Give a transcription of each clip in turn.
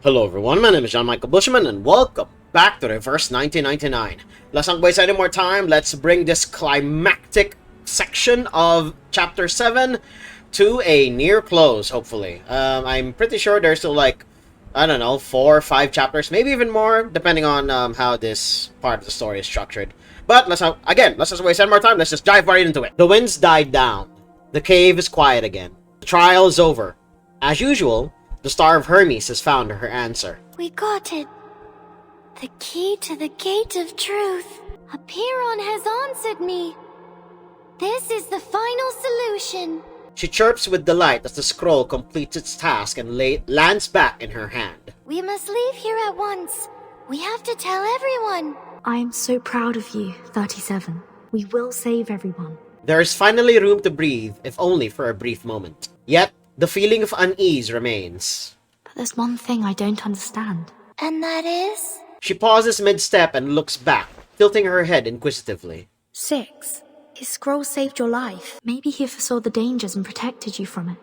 Hello everyone, my name is John Michael Bushman and welcome back to Reverse 1999. Let's not waste any more time, let's bring this climactic section of Chapter 7 to a near close, hopefully. I'm pretty sure there's still like, I don't know, 4 or 5 chapters, maybe even more, depending on how this part of the story is structured. But let's not waste any more time, let's just dive right into it. The winds died down. The cave is quiet again. The trial is over. As usual, the Star of Hermes has found her answer. We got it. The key to the gate of truth. Apiron has answered me. This is the final solution. She chirps with delight as the scroll completes its task and lands back in her hand. We must leave here at once. We have to tell everyone. I am so proud of you, 37. We will save everyone. There is finally room to breathe, if only for a brief moment. Yet, the feeling of unease remains. But there's one thing I don't understand. And that is? She pauses mid-step and looks back, tilting her head inquisitively. 6. His scroll saved your life. Maybe he foresaw the dangers and protected you from it,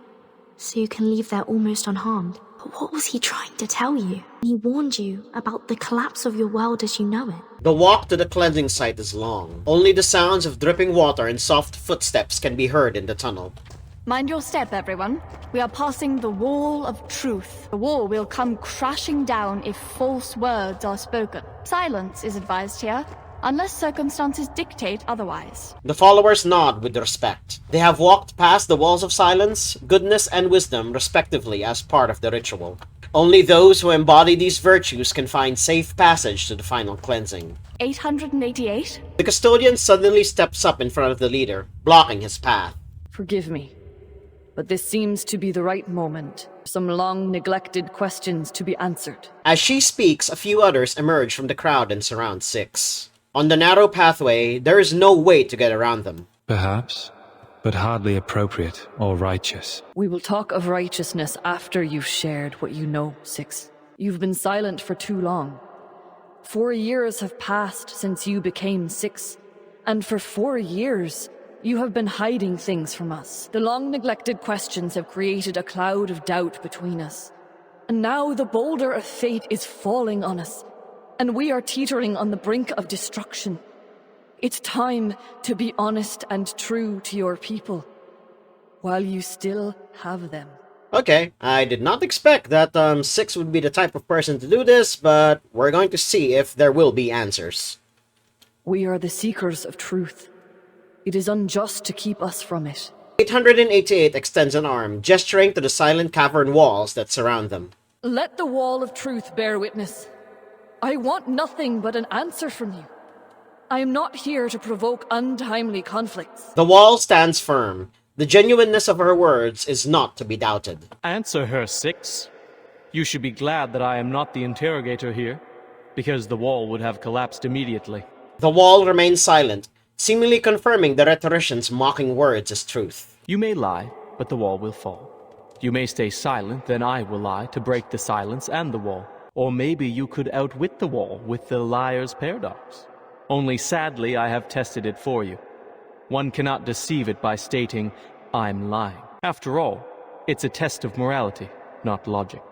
so you can leave there almost unharmed. But what was he trying to tell you? He warned you about the collapse of your world as you know it. The walk to the cleansing site is long. Only the sounds of dripping water and soft footsteps can be heard in the tunnel. Mind your step, everyone. We are passing the wall of truth. The wall will come crashing down if false words are spoken. Silence is advised here, unless circumstances dictate otherwise. The followers nod with respect. They have walked past the walls of silence, goodness, and wisdom, respectively, as part of the ritual. Only those who embody these virtues can find safe passage to the final cleansing. 888? The custodian suddenly steps up in front of the leader, blocking his path. Forgive me, but this seems to be the right moment. Some long-neglected questions to be answered. As she speaks, a few others emerge from the crowd and surround 6. On the narrow pathway, there is no way to get around them. Perhaps, but hardly appropriate or righteous. We will talk of righteousness after you've shared what you know, 6. You've been silent for too long. 4 years have passed since you became 6, and for 4 years, you have been hiding things from us. The long-neglected questions have created a cloud of doubt between us. And now the boulder of fate is falling on us, and we are teetering on the brink of destruction. It's time to be honest and true to your people, while you still have them. Okay, I did not expect that 6 would be the type of person to do this, but we're going to see if there will be answers. We are the seekers of truth. It is unjust to keep us from it. 888 extends an arm, gesturing to the silent cavern walls that surround them. Let the wall of truth bear witness. I want nothing but an answer from you. I am not here to provoke untimely conflicts. The wall stands firm. The genuineness of her words is not to be doubted. Answer her, 6. You should be glad that I am not the interrogator here, because the wall would have collapsed immediately. The wall remains silent, seemingly confirming the rhetorician's mocking words as truth. You may lie, but the wall will fall. You may stay silent, then I will lie to break the silence and the wall. Or maybe you could outwit the wall with the liar's paradox. Only sadly, I have tested it for you. One cannot deceive it by stating, I'm lying. After all, it's a test of morality, not logic.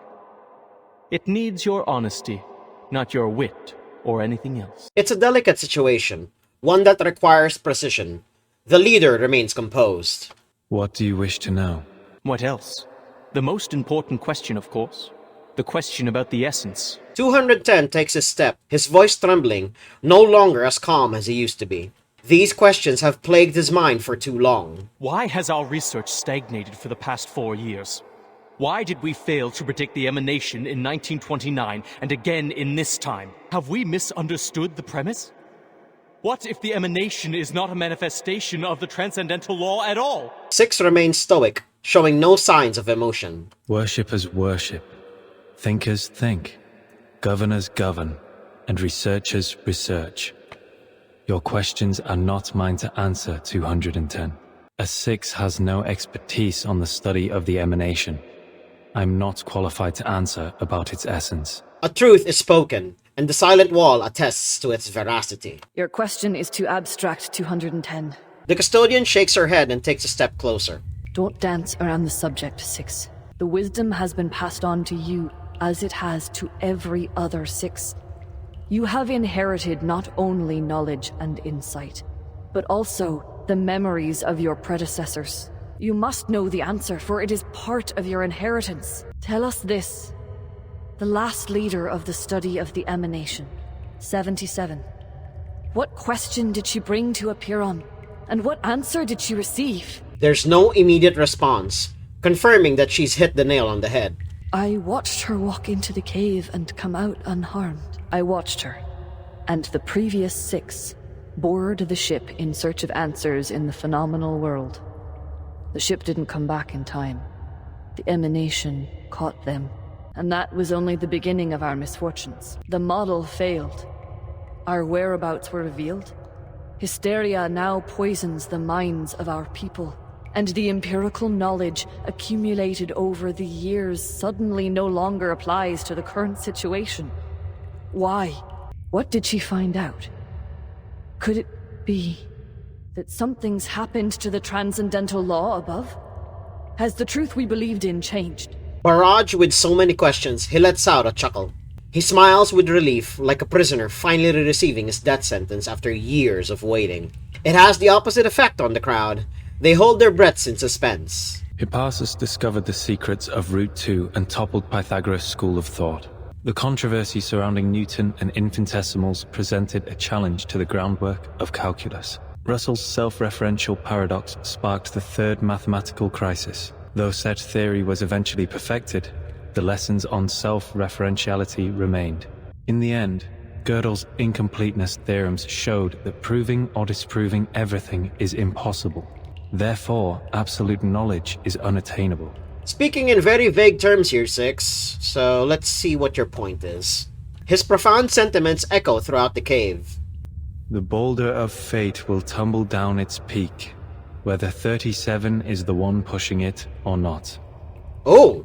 It needs your honesty, not your wit or anything else. It's a delicate situation, one that requires precision. The leader remains composed. What do you wish to know? What else? The most important question, of course. The question about the essence. 210 takes a step, his voice trembling, no longer as calm as he used to be. These questions have plagued his mind for too long. Why has our research stagnated for the past 4 years? Why did we fail to predict the emanation in 1929 and again in this time? Have we misunderstood the premise? What if the emanation is not a manifestation of the transcendental law at all? 6 remains stoic, showing no signs of emotion. Worshippers worship. Thinkers think. Governors govern. And researchers research. Your questions are not mine to answer, 210. A 6 has no expertise on the study of the emanation. I'm not qualified to answer about its essence. A truth is spoken, and the silent wall attests to its veracity. Your question is too abstract, 210. The custodian shakes her head and takes a step closer. Don't dance around the subject, 6. The wisdom has been passed on to you, as it has to every other Six. You have inherited not only knowledge and insight, but also the memories of your predecessors. You must know the answer, for it is part of your inheritance. Tell us this. The last leader of the study of the emanation, 77. What question did she bring to Apiron? And what answer did she receive? There's no immediate response, confirming that she's hit the nail on the head. I watched her walk into the cave and come out unharmed. I watched her, and the previous 6 boarded the ship in search of answers in the phenomenal world. The ship didn't come back in time. The emanation caught them, and that was only the beginning of our misfortunes. The model failed. Our whereabouts were revealed. Hysteria now poisons the minds of our people, and the empirical knowledge accumulated over the years suddenly no longer applies to the current situation. Why? What did she find out? Could it be that something's happened to the transcendental law above? Has the truth we believed in changed? Barrage with so many questions, he lets out a chuckle. He smiles with relief, like a prisoner finally receiving his death sentence after years of waiting. It has the opposite effect on the crowd. They hold their breaths in suspense. Hippasus discovered the secrets of Root 2 and toppled Pythagoras' school of thought. The controversy surrounding Newton and infinitesimals presented a challenge to the groundwork of calculus. Russell's self-referential paradox sparked the third mathematical crisis. Though said theory was eventually perfected, the lessons on self-referentiality remained. In the end, Gödel's incompleteness theorems showed that proving or disproving everything is impossible. Therefore, absolute knowledge is unattainable. Speaking in very vague terms here, Six, so let's see what your point is. His profound sentiments echo throughout the cave. The boulder of fate will tumble down its peak, whether 37 is the one pushing it or not. Oh,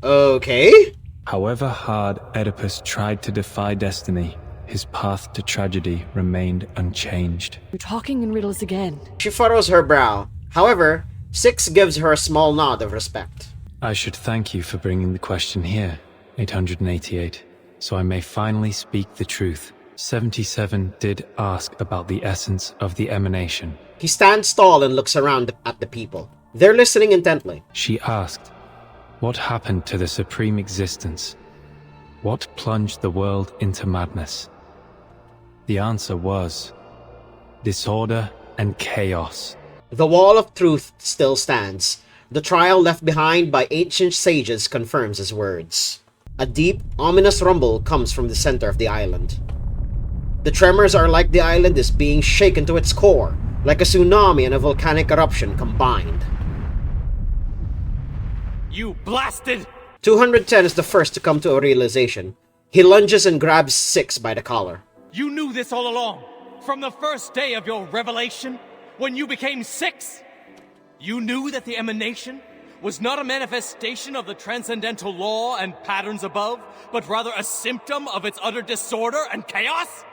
okay. However hard Oedipus tried to defy destiny, his path to tragedy remained unchanged. You're talking in riddles again. She furrows her brow. However, Six gives her a small nod of respect. I should thank you for bringing the question here, 888, so I may finally speak the truth. 77 did ask about the essence of the emanation. He stands tall and looks around at the people. They're listening intently. She asked, what happened to the supreme existence? What plunged the world into madness? The answer was disorder and chaos. The wall of truth still stands. The trial left behind by ancient sages confirms his words. A deep, ominous rumble comes from the center of the island. The tremors are like the island is being shaken to its core, like a tsunami and a volcanic eruption combined. You blasted! 210 is the first to come to a realization. He lunges and grabs Six by the collar. You knew this all along! From the first day of your revelation, when you became 6! You knew that the emanation was not a manifestation of the transcendental law and patterns above, but rather a symptom of its utter disorder and chaos?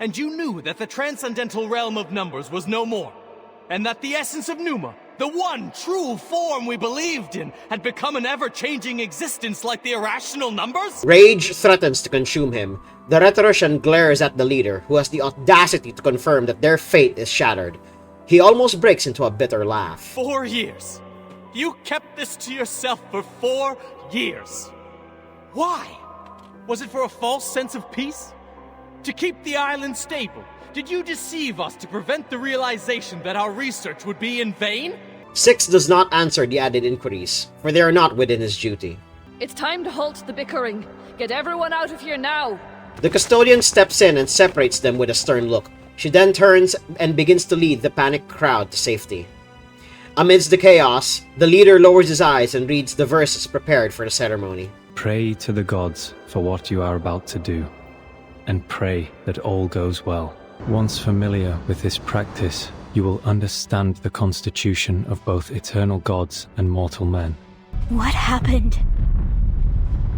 And you knew that the transcendental realm of numbers was no more, and that the essence of Pneuma, the one true form we believed in, had become an ever-changing existence like the irrational numbers? Rage threatens to consume him. The rhetorician glares at the leader, who has the audacity to confirm that their fate is shattered. He almost breaks into a bitter laugh. 4 years. You kept this to yourself for 4 years. Why? Was it for a false sense of peace? To keep the island stable? Did you deceive us to prevent the realization that our research would be in vain? Six does not answer the added inquiries, for they are not within his duty. It's time to halt the bickering. Get everyone out of here now. The custodian steps in and separates them with a stern look. She then turns and begins to lead the panicked crowd to safety. Amidst the chaos, the leader lowers his eyes and reads the verses prepared for the ceremony. Pray to the gods for what you are about to do, and pray that all goes well. Once familiar with this practice, you will understand the constitution of both eternal gods and mortal men. What happened?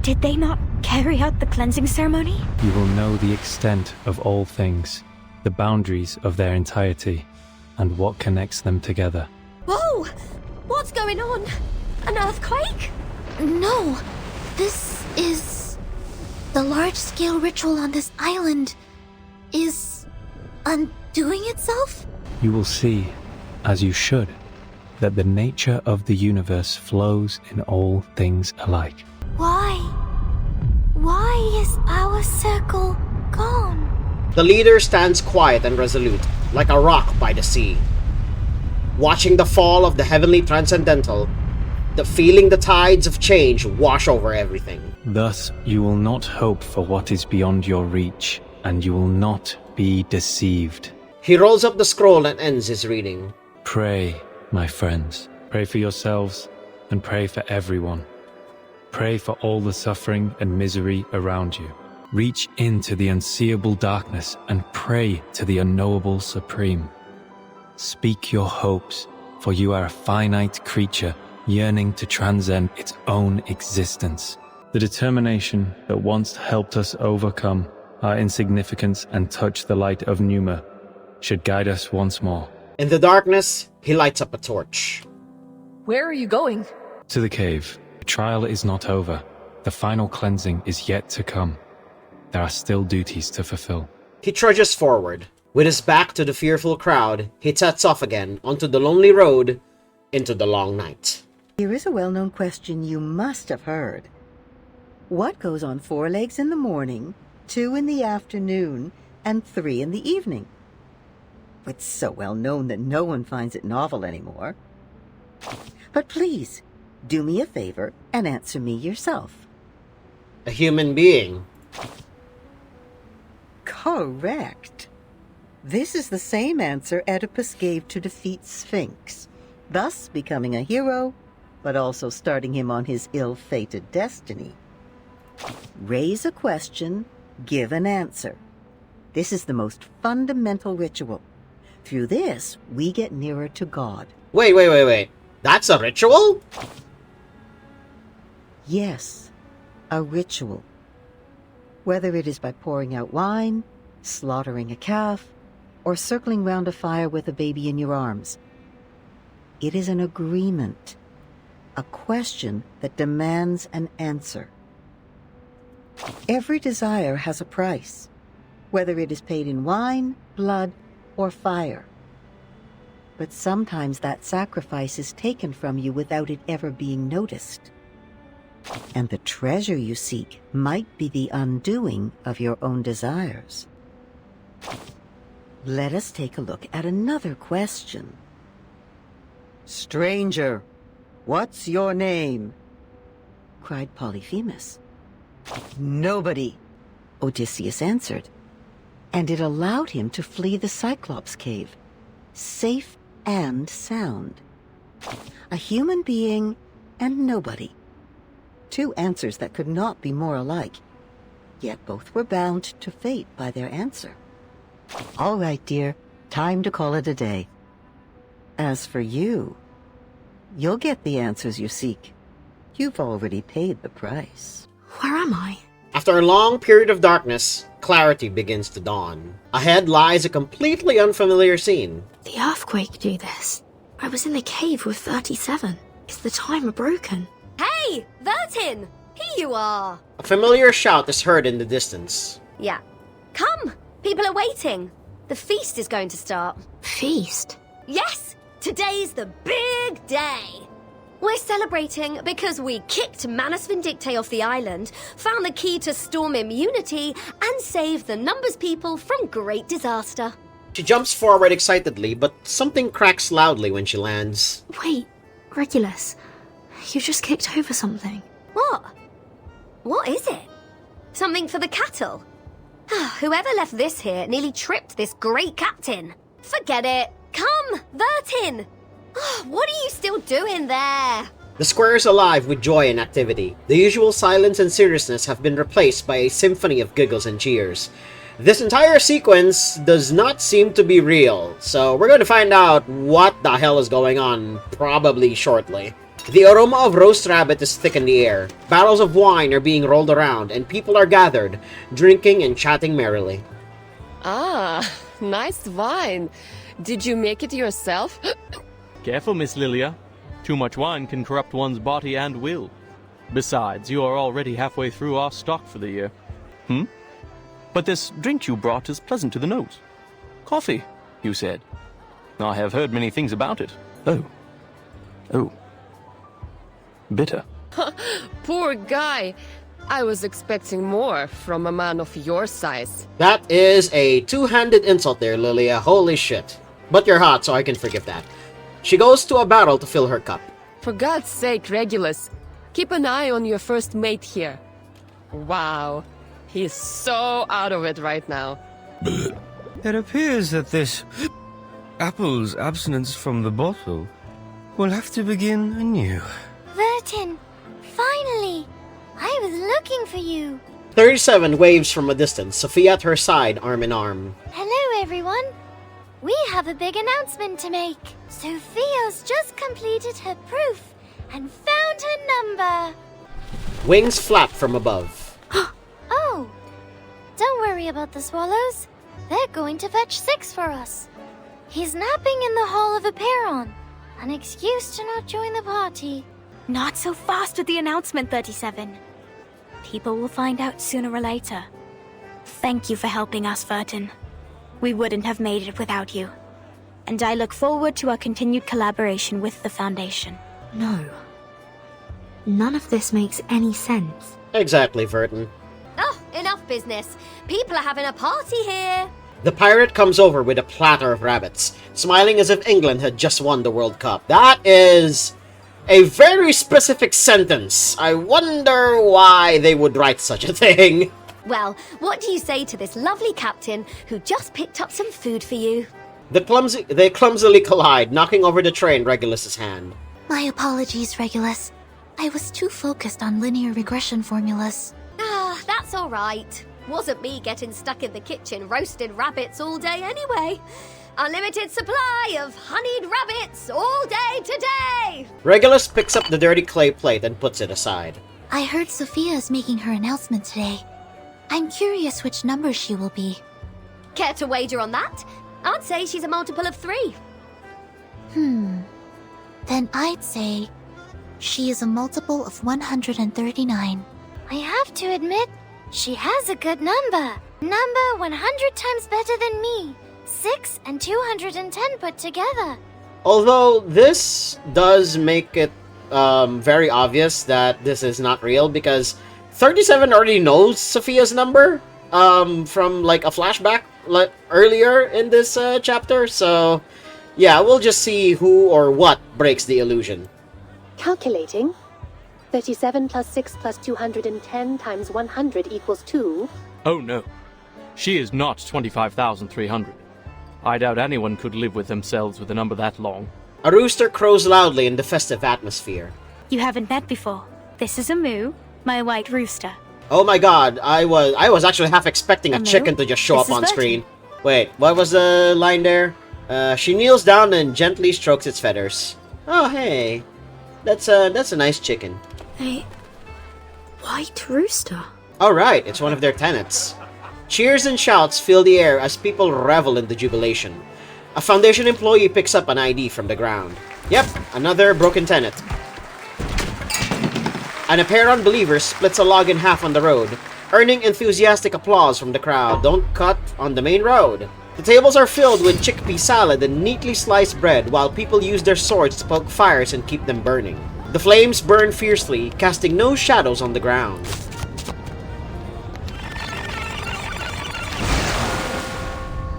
Did they not carry out the cleansing ceremony? You will know the extent of all things, the boundaries of their entirety, and what connects them together. Whoa! What's going on? An earthquake? No, this Is the large-scale ritual on this island is undoing itself? You will see, as you should, that the nature of the universe flows in all things alike. Why? Why is our circle gone? The leader stands quiet and resolute, like a rock by the sea. Watching the fall of the heavenly transcendental, feeling the tides of change wash over everything. Thus, you will not hope for what is beyond your reach, and you will not be deceived. He rolls up the scroll and ends his reading. Pray, my friends. Pray for yourselves, and pray for everyone. Pray for all the suffering and misery around you. Reach into the unseeable darkness and pray to the unknowable supreme. Speak your hopes, for you are a finite creature yearning to transcend its own existence. The determination that once helped us overcome our insignificance and touch the light of Numa should guide us once more. In the darkness, he lights up a torch. Where are you going? To the cave. The trial is not over. The final cleansing is yet to come. There are still duties to fulfill. He trudges forward. With his back to the fearful crowd, he sets off again onto the lonely road into the long night. Here is a well-known question you must have heard. What goes on 4 legs in the morning, 2 in the afternoon, and 3 in the evening? It's so well known that no one finds it novel anymore. But please, do me a favor and answer me yourself. A human being. Correct. This is the same answer Oedipus gave to defeat Sphinx, thus becoming a hero, but also starting him on his ill-fated destiny. Raise a question, give an answer. This is the most fundamental ritual. Through this, we get nearer to God. Wait. That's a ritual? Yes, a ritual. Whether it is by pouring out wine, slaughtering a calf, or circling round a fire with a baby in your arms. It is an agreement, a question that demands an answer. Every desire has a price, whether it is paid in wine, blood, or fire. But sometimes that sacrifice is taken from you without it ever being noticed. And the treasure you seek might be the undoing of your own desires. Let us take a look at another question. Stranger, what's your name? Cried Polyphemus. Nobody, Odysseus answered, and it allowed him to flee the Cyclops cave, safe and sound. A human being and nobody. 2 answers that could not be more alike, yet both were bound to fate by their answer. All right, dear, time to call it a day. As for you, you'll get the answers you seek. You've already paid the price. Where am I? After a long period of darkness, clarity begins to dawn. Ahead lies a completely unfamiliar scene. The earthquake do this. I was in the cave with 37. Is the timer broken? Hey, Vertin! Here you are! A familiar shout is heard in the distance. Yeah. Come! People are waiting. The feast is going to start. Feast? Yes! Today's the big day! We're celebrating because we kicked Manus Vindicte off the island, found the key to storm immunity, and saved the Numbers people from great disaster. She jumps forward excitedly, but something cracks loudly when she lands. Wait, Regulus, you just kicked over something. What? What is it? Something for the cattle? Whoever left this here nearly tripped this great captain. Forget it. Come, Vertin! What are you still doing there? The square is alive with joy and activity. The usual silence and seriousness have been replaced by a symphony of giggles and cheers. This entire sequence does not seem to be real, so we're going to find out what the hell is going on probably shortly. The aroma of roast rabbit is thick in the air. Barrels of wine are being rolled around, and people are gathered, drinking and chatting merrily. Ah, nice wine. Did you make it yourself? Careful, Miss Lilia. Too much wine can corrupt one's body and will. Besides, you are already halfway through our stock for the year. But this drink you brought is pleasant to the nose. Coffee, you said. I have heard many things about it. Oh. Bitter. Poor guy. I was expecting more from a man of your size. That is a two-handed insult there, Lilia. Holy shit. But you're hot, so I can forgive that. She goes to a barrel to fill her cup. For God's sake, Regulus, keep an eye on your first mate here. Wow, he's so out of it right now. It appears that this apple's abstinence from the bottle will have to begin anew. Vertin, finally! I was looking for you. 37 waves from a distance, Sophia at her side, arm in arm. Hello, everyone. We have a big announcement to make. Sophia's just completed her proof and found her number. Wings flap from above. Oh, don't worry about the swallows. They're going to fetch 6 for us. He's napping in the Hall of Aperon, an excuse to not join the party. Not so fast with the announcement, 37. People will find out sooner or later. Thank you for helping us, Vertin. We wouldn't have made it without you. And I look forward to our continued collaboration with the Foundation. No. None of this makes any sense. Exactly, Vertin. Oh, enough business. People are having a party here. The pirate comes over with a platter of rabbits, smiling as if England had just won the World Cup. That is a very specific sentence. I wonder why they would write such a thing. Well, what do you say to this lovely captain who just picked up some food for you? They clumsily collide, knocking over the tray in Regulus's hand. My apologies, Regulus. I was too focused on linear regression formulas. Ah, that's all right. Wasn't me getting stuck in the kitchen roasting rabbits all day anyway. Unlimited supply of honeyed rabbits all day today! Regulus picks up the dirty clay plate and puts it aside. I heard Sophia is making her announcement today. I'm curious which number she will be. Care to wager on that? I'd say she's a multiple of 3. Then I'd say she is a multiple of 139. I have to admit, she has a good number. Number 100 times better than me. 6 and 210 put together. Although this does make it very obvious that this is not real, because 37 already knows Sophia's number from like a flashback earlier in this chapter. So yeah, we'll just see who or what breaks the illusion. Calculating. 37 plus 6 plus 210 times 100 equals 2. Oh no. She is not 25,300. I doubt anyone could live with themselves with a number that long. A rooster crows loudly in the festive atmosphere. You haven't met before. This is a moo, my white rooster. Oh my god, I was actually half expecting a chicken to just show up on screen. Wait, what was the line there? She kneels down and gently strokes its feathers. Oh hey, that's a nice chicken. A white rooster? Alright, it's one of their tenants. Cheers and shouts fill the air as people revel in the jubilation. A Foundation employee picks up an ID from the ground. Yep, another broken tenet. An Aperon believer splits a log in half on the road, earning enthusiastic applause from the crowd. Don't cut on the main road. The tables are filled with chickpea salad and neatly sliced bread, while people use their swords to poke fires and keep them burning. The flames burn fiercely, casting no shadows on the ground.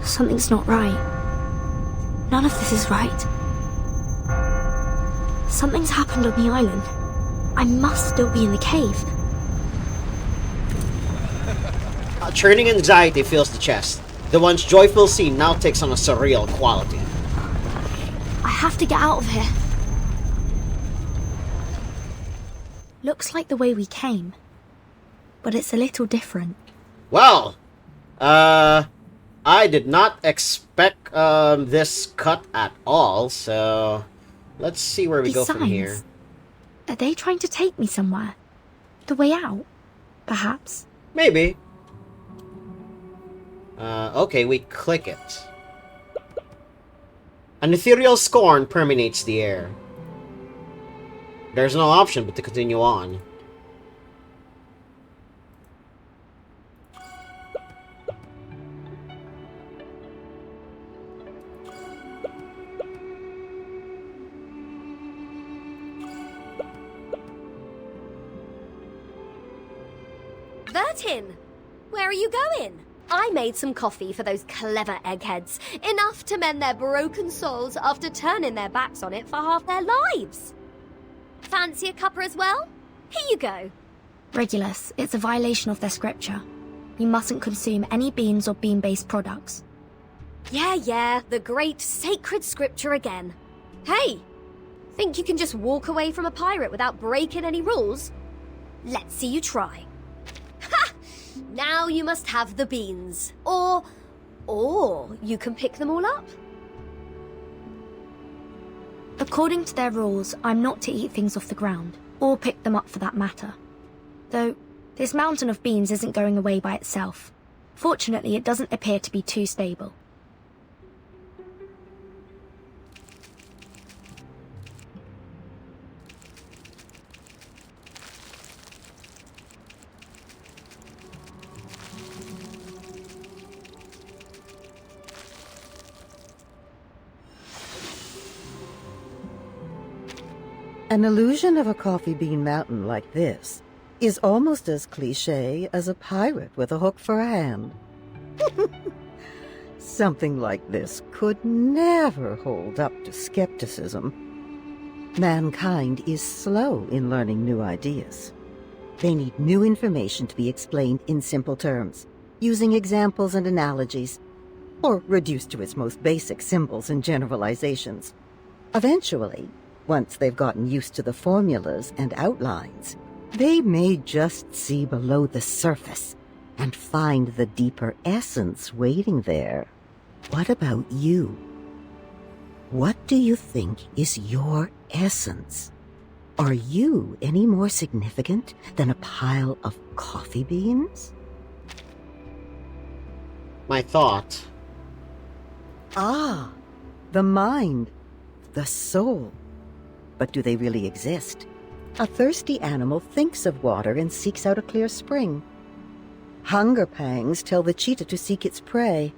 Something's not right. None of this is right. Something's happened on the island. I must still be in the cave. A churning anxiety fills the chest. The once joyful scene now takes on a surreal quality. I have to get out of here. Looks like the way we came, but it's a little different. Well, I did not expect this cut at all, so let's see where we go from here. Are they trying to take me somewhere? The way out, perhaps? Maybe. Okay, we click it. An ethereal scorn permeates the air. There's no option but to continue on. Vertin! Where are you going? I made some coffee for those clever eggheads, enough to mend their broken souls after turning their backs on it for half their lives. Fancy a cuppa as well? Here you go. Regulus, it's a violation of their scripture. You mustn't consume any beans or bean-based products. Yeah, the great sacred scripture again. Hey, think you can just walk away from a pirate without breaking any rules? Let's see you try. Ha! Now you must have the beans. Or you can pick them all up. According to their rules, I'm not to eat things off the ground, or pick them up for that matter. Though, this mountain of beans isn't going away by itself. Fortunately, it doesn't appear to be too stable. An illusion of a coffee bean mountain like this is almost as cliché as a pirate with a hook for a hand. Something like this could never hold up to skepticism. Mankind is slow in learning new ideas. They need new information to be explained in simple terms, using examples and analogies, or reduced to its most basic symbols and generalizations. Eventually, once they've gotten used to the formulas and outlines, they may just see below the surface and find the deeper essence waiting there. What about you? What do you think is your essence? Are you any more significant than a pile of coffee beans? My thought. Ah, the mind, the soul. But do they really exist? A thirsty animal thinks of water and seeks out a clear spring. Hunger pangs tell the cheetah to seek its prey.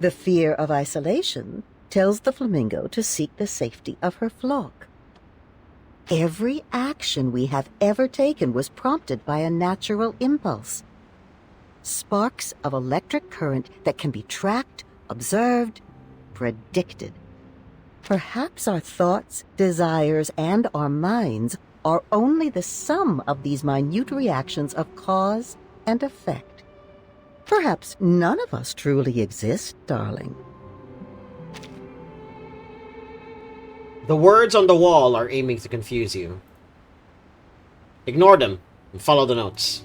The fear of isolation tells the flamingo to seek the safety of her flock. Every action we have ever taken was prompted by a natural impulse. Sparks of electric current that can be tracked, observed, predicted. Perhaps our thoughts, desires, and our minds are only the sum of these minute reactions of cause and effect. Perhaps none of us truly exist, darling. The words on the wall are aiming to confuse you. Ignore them and follow the notes.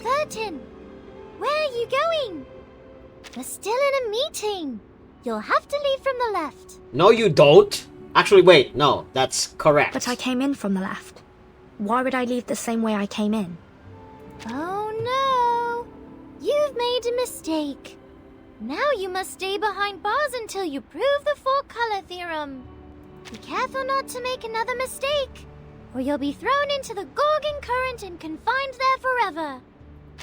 Vertin, where are you going? We're still in a meeting. You'll have to leave from the left. No, you don't. Actually, wait. No, that's correct. But I came in from the left. Why would I leave the same way I came in? Oh no! You've made a mistake. Now you must stay behind bars until you prove the four-color theorem. Be careful not to make another mistake, or you'll be thrown into the Gorgon current and confined there forever.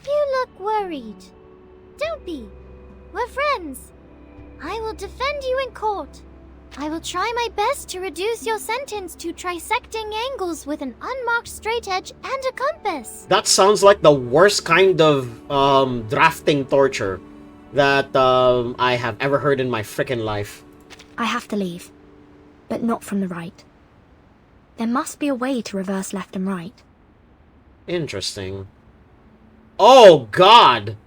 You look worried. Don't be. We're friends. I will defend you in court. I will try my best to reduce your sentence to trisecting angles with an unmarked straight edge and a compass. That sounds like the worst kind of drafting torture that I have ever heard in my frickin' life. I have to leave, but not from the right. There must be a way to reverse left and right. Interesting. Oh, God!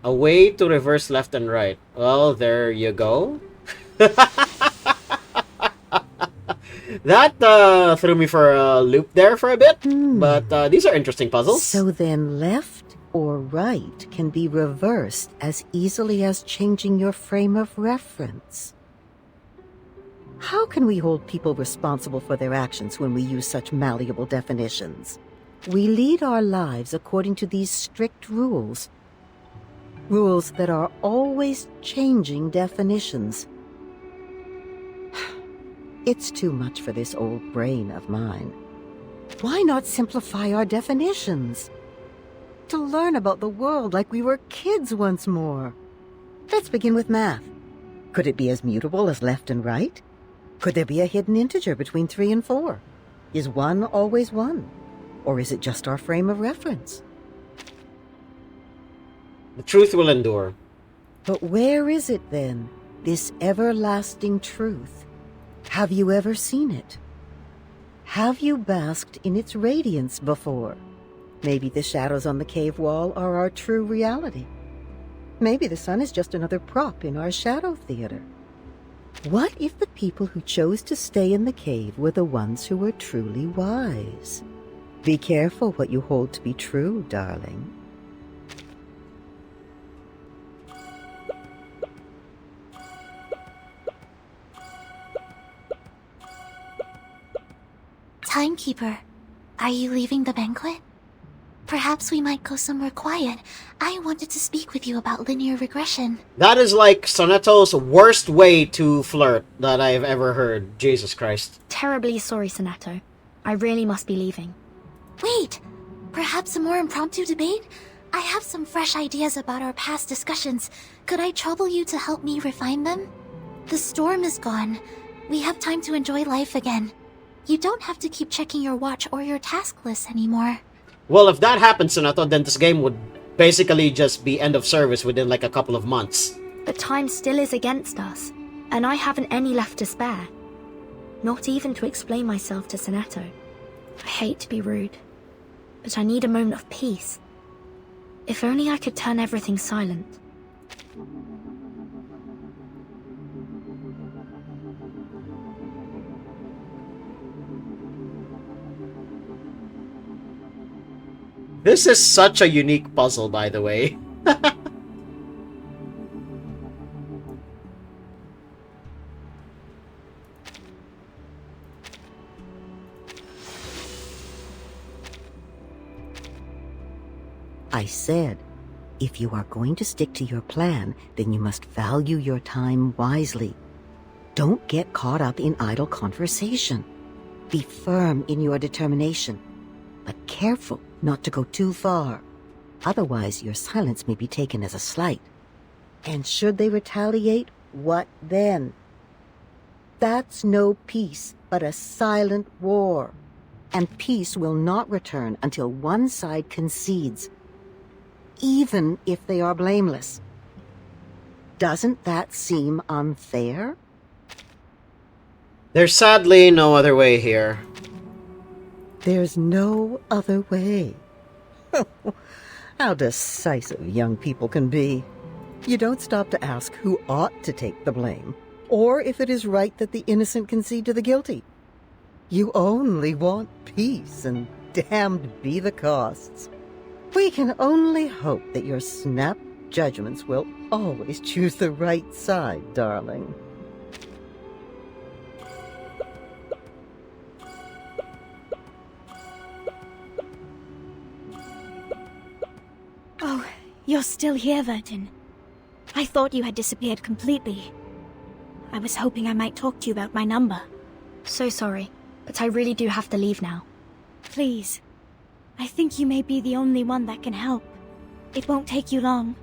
A way to reverse left and right. Well, there you go. That threw me for a loop there for a bit. But these are interesting puzzles. So then left or right can be reversed as easily as changing your frame of reference. How can we hold people responsible for their actions when we use such malleable definitions? We lead our lives according to these strict rules. Rules that are always changing definitions. It's too much for this old brain of mine. Why not simplify our definitions? To learn about the world like we were kids once more. Let's begin with math. Could it be as mutable as left and right? Could there be a hidden integer between 3 and 4? Is 1 always 1? Or is it just our frame of reference? The truth will endure. But where is it then, this everlasting truth? Have you ever seen it? Have you basked in its radiance before? Maybe the shadows on the cave wall are our true reality. Maybe the sun is just another prop in our shadow theater. What if the people who chose to stay in the cave were the ones who were truly wise? Be careful what you hold to be true, darling. Timekeeper, are you leaving the banquet? Perhaps we might go somewhere quiet. I wanted to speak with you about linear regression. That is like Soneto's worst way to flirt that I have ever heard. Jesus Christ. Terribly sorry, Soneto. I really must be leaving. Wait! Perhaps a more impromptu debate? I have some fresh ideas about our past discussions. Could I trouble you to help me refine them? The storm is gone. We have time to enjoy life again. You don't have to keep checking your watch or your task list anymore. Well, if that happens, Soneto, then this game would basically just be end of service within like a couple of months. But time still is against us, and I haven't any left to spare. Not even to explain myself to Soneto. I hate to be rude, but I need a moment of peace. If only I could turn everything silent. This is such a unique puzzle, by the way. I said, if you are going to stick to your plan, then you must value your time wisely. Don't get caught up in idle conversation. Be firm in your determination, but careful not to go too far. Otherwise, your silence may be taken as a slight. And should they retaliate, what then? That's no peace, but a silent war. And peace will not return until one side concedes, even if they are blameless. Doesn't that seem unfair? There's sadly no other way here. There's no other way. How decisive young people can be. You don't stop to ask who ought to take the blame, or if it is right that the innocent concede to the guilty. You only want peace, and damned be the costs. We can only hope that your snap judgments will always choose the right side, darling. Oh, you're still here, Vertin. I thought you had disappeared completely. I was hoping I might talk to you about my number. So sorry, but I really do have to leave now. Please. I think you may be the only one that can help. It won't take you long.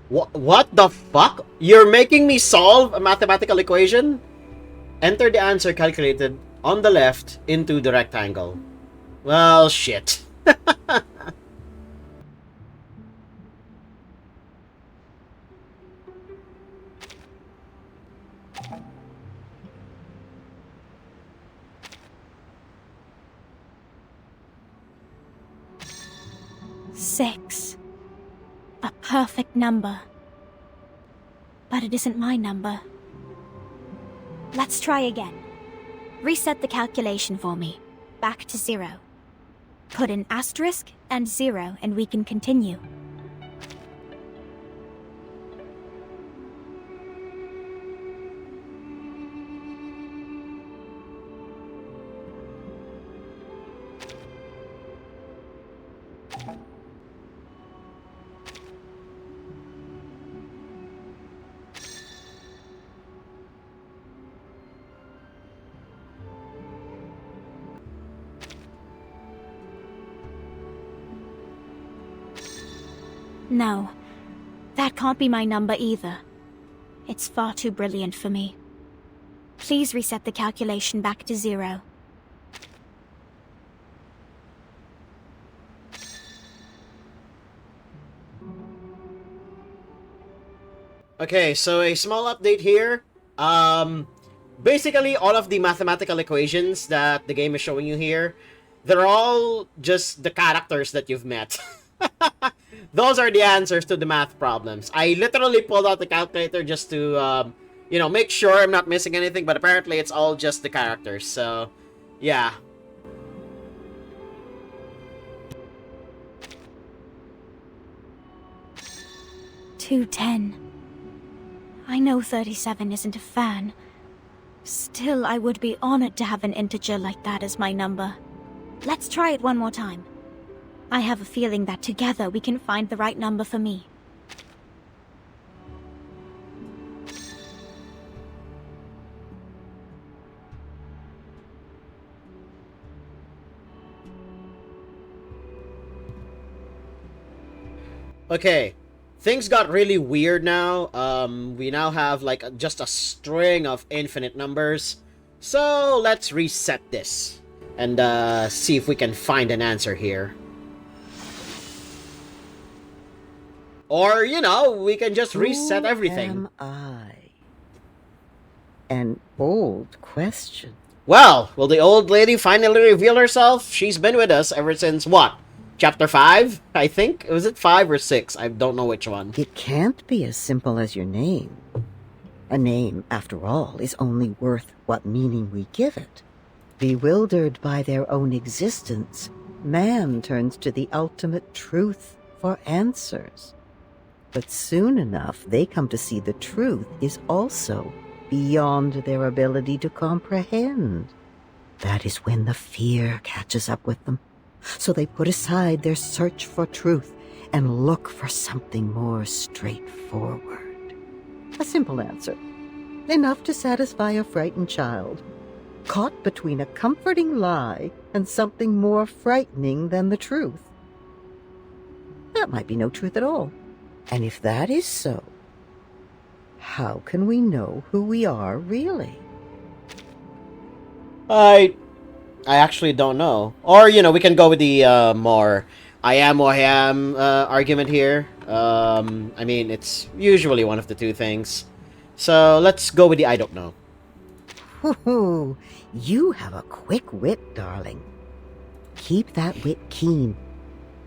What the fuck? You're making me solve a mathematical equation? Enter the answer calculated on the left into the rectangle. Well, shit. Six. A perfect number. But it isn't my number. Let's try again. Reset the calculation for me. Back to 0. Put an asterisk and 0 and we can continue. No, That can't be my number either. It's far too brilliant for me. Please reset the calculation back to 0. Okay, so a small update here. Basically, all of the mathematical equations that the game is showing you here, they're all just the characters that you've met. Those are the answers to the math problems. I literally pulled out the calculator just to, make sure I'm not missing anything, but apparently it's all just the characters, so, yeah. $2.10. I know 37 isn't a fan. Still, I would be honored to have an integer like that as my number. Let's try it one more time. I have a feeling that together we can find the right number for me. Okay, things got really weird now. We now have like just a string of infinite numbers. So let's reset this and see if we can find an answer here. Or, we can just reset everything. Who am I? An old question. Well, will the old lady finally reveal herself? She's been with us ever since what? Chapter 5, I think? Was it 5 or 6? I don't know which one. It can't be as simple as your name. A name, after all, is only worth what meaning we give it. Bewildered by their own existence, man turns to the ultimate truth for answers. But soon enough, they come to see the truth is also beyond their ability to comprehend. That is when the fear catches up with them. So they put aside their search for truth and look for something more straightforward. A simple answer, enough to satisfy a frightened child, caught between a comforting lie and something more frightening than the truth. That might be no truth at all. And if that is so, how can we know who we are really? I actually don't know. Or, we can go with the more I am who I am argument here. I mean, it's usually one of the two things. So let's go with the I don't know. Hoo-hoo, you have a quick wit, darling. Keep that wit keen.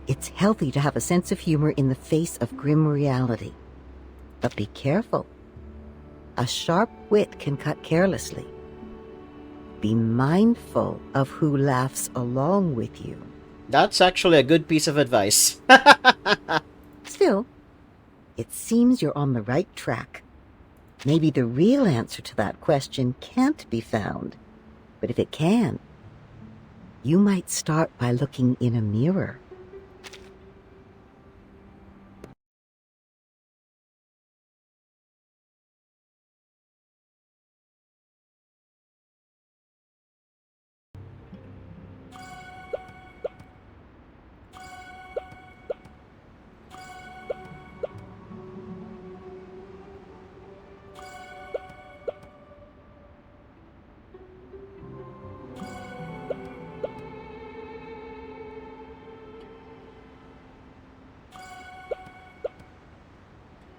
It's healthy to have a sense of humor in the face of grim reality. But be careful. A sharp wit can cut carelessly. Be mindful of who laughs along with you. That's actually a good piece of advice. Still, it seems you're on the right track. Maybe the real answer to that question can't be found. But if it can, you might start by looking in a mirror.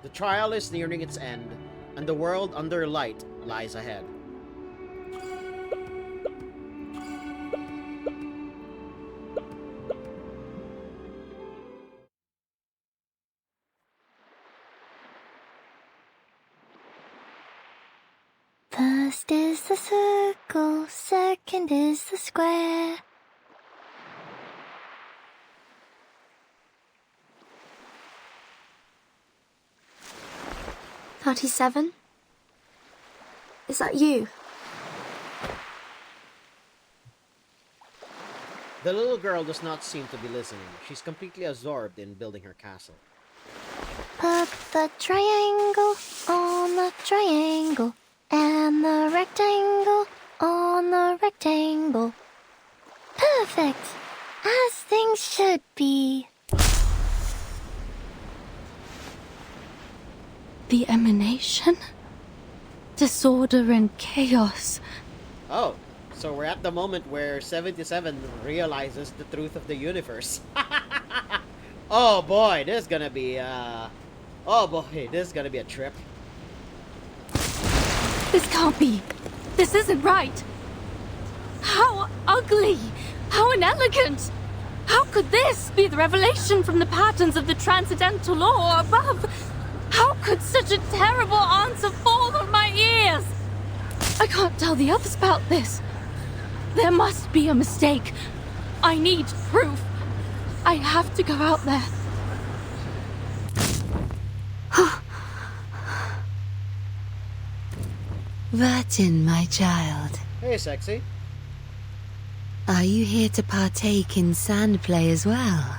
The trial is nearing its end, and the world under light lies ahead. First is the circle, second is the square. $37? Is that you? The little girl does not seem to be listening. She's completely absorbed in building her castle. Put the triangle on the triangle, and the rectangle on the rectangle. Perfect! As things should be. the emanation? Disorder and chaos. Oh, so we're at the moment where 77 realizes the truth of the universe. Oh boy, this is gonna be oh boy, this is gonna be a trip. This can't be. This isn't right. How ugly. How inelegant. How could this be the revelation from the patterns of the transcendental law above? How could such a terrible answer fall on my ears? I can't tell the others about this. There must be a mistake. I need proof. I have to go out there. Vertin, my child. Hey, sexy. Are you here to partake in sand play as well?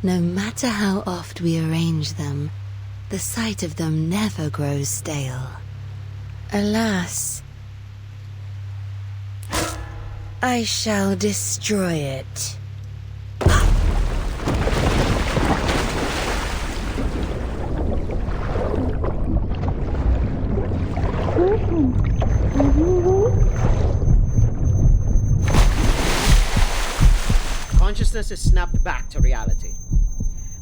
No matter how oft we arrange them, the sight of them never grows stale. Alas, I shall destroy it. Consciousness is snapped back to reality.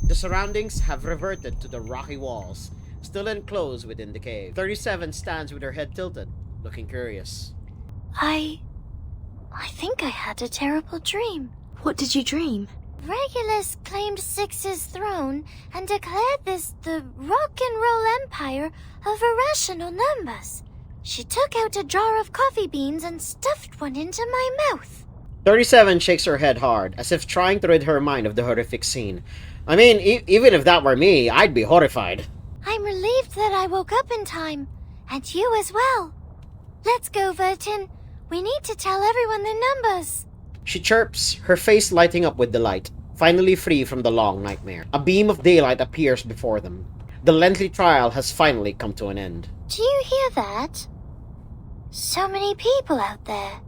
The surroundings have reverted to the rocky walls, still enclosed within the cave. 37 stands with her head tilted, looking curious. I think I had a terrible dream. What did you dream? Regulus claimed Six's throne and declared this the rock and roll empire of irrational numbers. She took out a jar of coffee beans and stuffed one into my mouth. 37 shakes her head hard, as if trying to rid her mind of the horrific scene. I mean, even if that were me, I'd be horrified. I'm relieved that I woke up in time, and you as well. Let's go, Vertin. We need to tell everyone the numbers. She chirps, her face lighting up with delight, finally free from the long nightmare. A beam of daylight appears before them. The lengthy trial has finally come to an end. Do you hear that? So many people out there.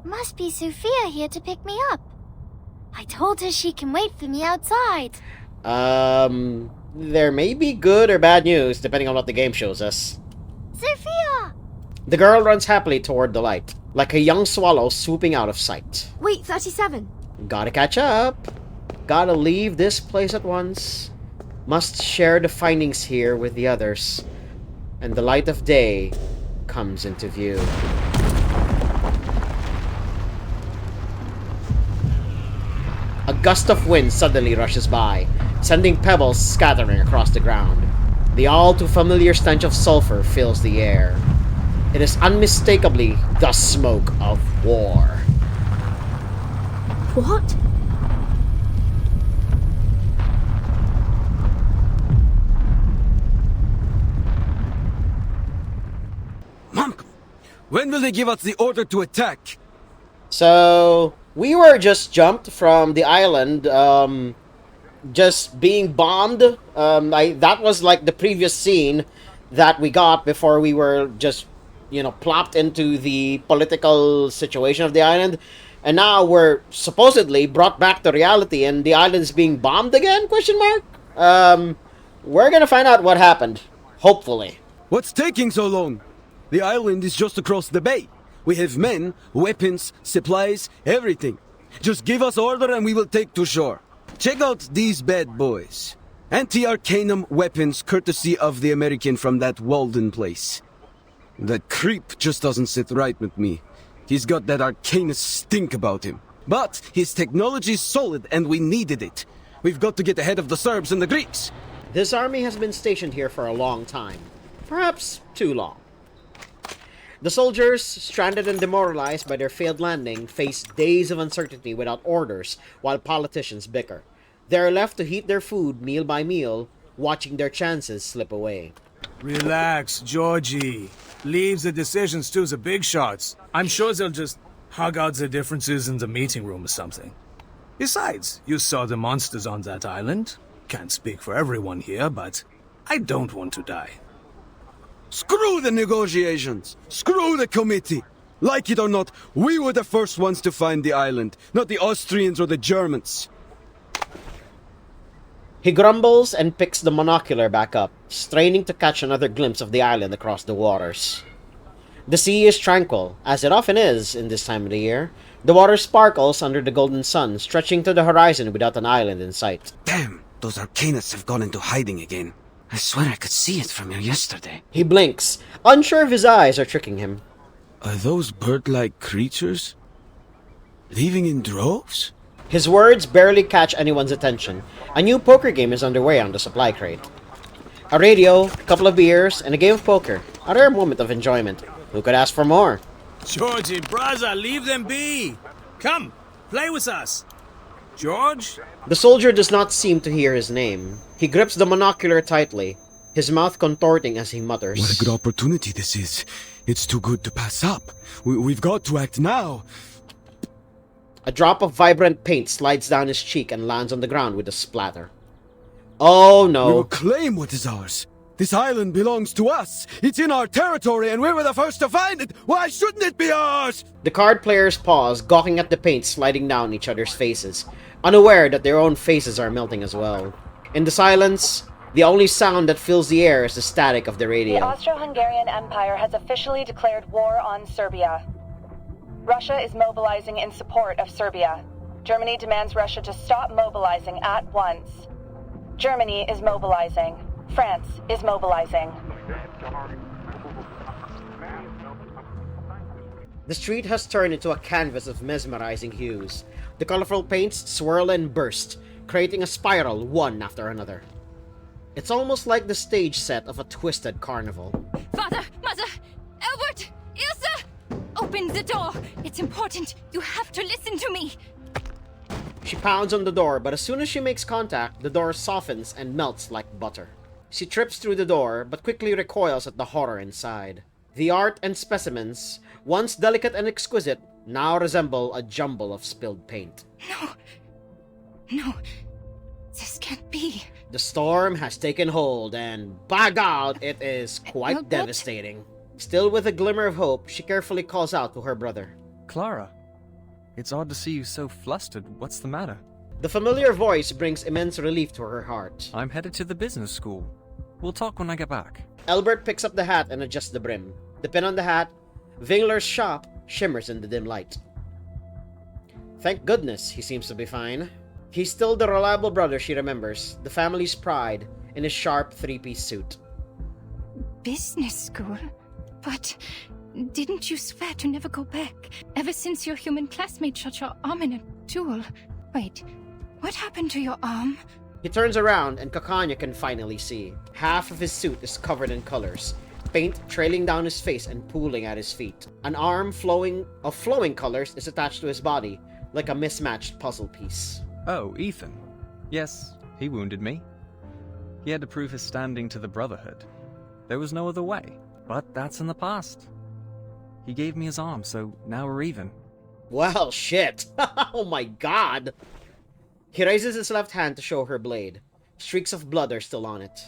Must be Sophia here to pick me up. I told her she can wait for me outside. There may be good or bad news, depending on what the game shows us. Sophia! The girl runs happily toward the light, like a young swallow swooping out of sight. Wait, 37. Gotta catch up. Gotta leave this place at once. Must share the findings here with the others. And the light of day comes into view. A gust of wind suddenly rushes by, sending pebbles scattering across the ground. The all too familiar stench of sulfur fills the air. It is unmistakably the smoke of war. What? Mom, when will they give us the order to attack? So, we were just jumped from the island, just being bombed. That was like the previous scene that we got before we were just, plopped into the political situation of the island. And now we're supposedly brought back to reality and the island's being bombed again, question mark? We're gonna find out what happened. Hopefully. What's taking so long? The island is just across the bay. We have men, weapons, supplies, everything. Just give us order and we will take to shore. Check out these bad boys. Anti-arcanum weapons courtesy of the American from that Walden place. That creep just doesn't sit right with me. He's got that arcanist stink about him. But his technology's solid and we needed it. We've got to get ahead of the Serbs and the Greeks. This army has been stationed here for a long time. Perhaps too long. The soldiers, stranded and demoralized by their failed landing, face days of uncertainty without orders while politicians bicker. They are left to heat their food meal by meal, watching their chances slip away. Relax, Georgie. Leave the decisions to the big shots. I'm sure they'll just hug out the differences in the meeting room or something. Besides, you saw the monsters on that island. Can't speak for everyone here, but I don't want to die. Screw the negotiations! Screw the committee! Like it or not, we were the first ones to find the island, not the Austrians or the Germans. He grumbles and picks the monocular back up, straining to catch another glimpse of the island across the waters. The sea is tranquil, as it often is in this time of the year. The water sparkles under the golden sun, stretching to the horizon without an island in sight. Damn, those arcanists have gone into hiding again. I swear I could see it from here yesterday. He blinks, unsure if his eyes are tricking him. Are those bird-like creatures leaving in droves? His words barely catch anyone's attention. A new poker game is underway on the supply crate. A radio, a couple of beers, and a game of poker. A rare moment of enjoyment. Who could ask for more? Georgie, brother, leave them be. Come, play with us. George? The soldier does not seem to hear his name. He grips the monocular tightly, his mouth contorting as he mutters. What a good opportunity this is. It's too good to pass up. We've got to act now. A drop of vibrant paint slides down his cheek and lands on the ground with a splatter. Oh no. We will claim what is ours. This island belongs to us. It's in our territory and we were the first to find it. Why shouldn't it be ours? The card players pause, gawking at the paint sliding down each other's faces, unaware that their own faces are melting as well. In the silence, the only sound that fills the air is the static of the radio. The Austro-Hungarian Empire has officially declared war on Serbia. Russia is mobilizing in support of Serbia. Germany demands Russia to stop mobilizing at once. Germany is mobilizing. France is mobilizing. The street has turned into a canvas of mesmerizing hues. The colorful paints swirl and burst, creating a spiral one after another. It's almost like the stage set of a twisted carnival. Father! Mother! Albert! Ilsa! Open the door! It's important! You have to listen to me! She pounds on the door, but as soon as she makes contact, the door softens and melts like butter. She trips through the door, but quickly recoils at the horror inside. The art and specimens, once delicate and exquisite, now resemble a jumble of spilled paint. No, this can't be. The storm has taken hold, and by God, it is quite devastating. Still with a glimmer of hope, she carefully calls out to her brother. Clara, it's odd to see you so flustered. What's the matter? The familiar voice brings immense relief to her heart. I'm headed to the business school. We'll talk when I get back. Albert picks up the hat and adjusts the brim. The pin on the hat, Wingler's shop, shimmers in the dim light. Thank goodness he seems to be fine. He's still the reliable brother she remembers, the family's pride, in his sharp three-piece suit. Business school? But didn't you swear to never go back? Ever since your human classmate shot your arm in a duel. Wait, what happened to your arm? He turns around and Kakanya can finally see. Half of his suit is covered in colors, paint trailing down his face and pooling at his feet. An arm of flowing colors is attached to his body, like a mismatched puzzle piece. Oh, Ethan. Yes, he wounded me. He had to prove his standing to the Brotherhood. There was no other way, but that's in the past. He gave me his arm, so now we're even. Well, shit. Oh my god. He raises his left hand to show her blade. Streaks of blood are still on it.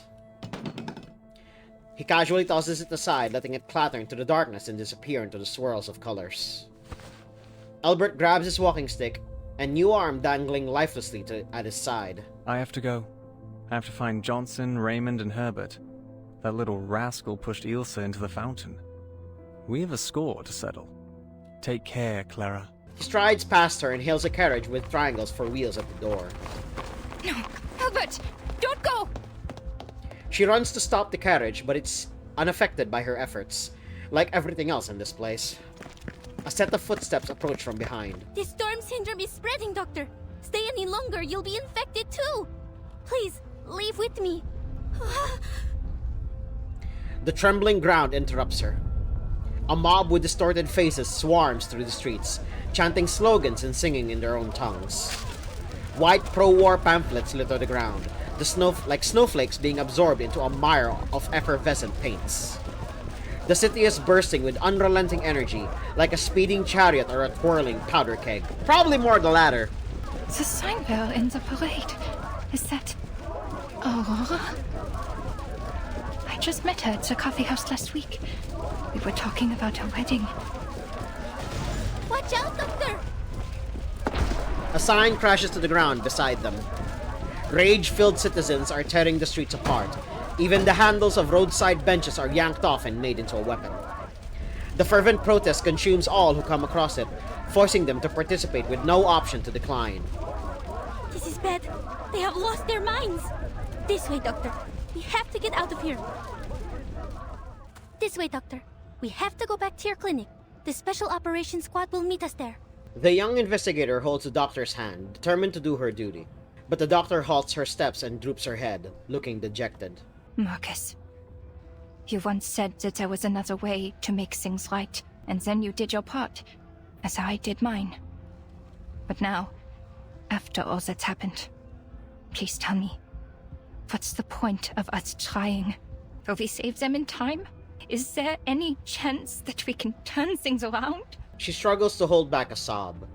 He casually tosses it aside, letting it clatter into the darkness and disappear into the swirls of colors. Albert grabs his walking stick, a new arm dangling lifelessly at his side. I have to go. I have to find Johnson, Raymond, and Herbert. That little rascal pushed Ilsa into the fountain. We have a score to settle. Take care, Clara. He strides past her and hails a carriage with triangles for wheels at the door. No, Albert! Don't go! She runs to stop the carriage, but it's unaffected by her efforts, like everything else in this place. A set of footsteps approach from behind. The storm syndrome is spreading, Doctor. Stay any longer, you'll be infected too. Please, leave with me. The trembling ground interrupts her. A mob with distorted faces swarms through the streets, chanting slogans and singing in their own tongues. White pro-war pamphlets litter the ground, like snowflakes being absorbed into a mire of effervescent paints. The city is bursting with unrelenting energy, like a speeding chariot or a twirling powder keg. Probably more the latter. The sign bell in the parade. Is that Aurora? I just met her at the coffee house last week. We were talking about her wedding. Watch out, Doctor! A sign crashes to the ground beside them. Rage-filled citizens are tearing the streets apart. Even the handles of roadside benches are yanked off and made into a weapon. The fervent protest consumes all who come across it, forcing them to participate with no option to decline. This is bad. They have lost their minds. This way, Doctor. We have to get out of here. This way, Doctor. We have to go back to your clinic. The Special Operations Squad will meet us there. The young investigator holds the doctor's hand, determined to do her duty. But the doctor halts her steps and droops her head, looking dejected. Marcus, you once said that there was another way to make things right, and then you did your part, as I did mine. But now, after all that's happened, please tell me, what's the point of us trying? Will we save them in time? Is there any chance that we can turn things around? She struggles to hold back a sob.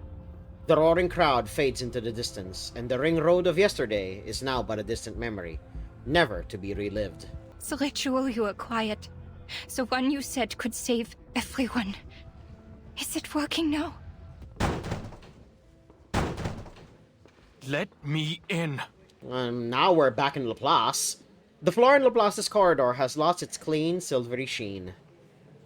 The roaring crowd fades into the distance, and the ring road of yesterday is now but a distant memory, never to be relived. The ritual you acquired, the one you said could save everyone. Is it working now? Let me in. Now we're back in Laplace. The floor in Laplace's corridor has lost its clean, silvery sheen.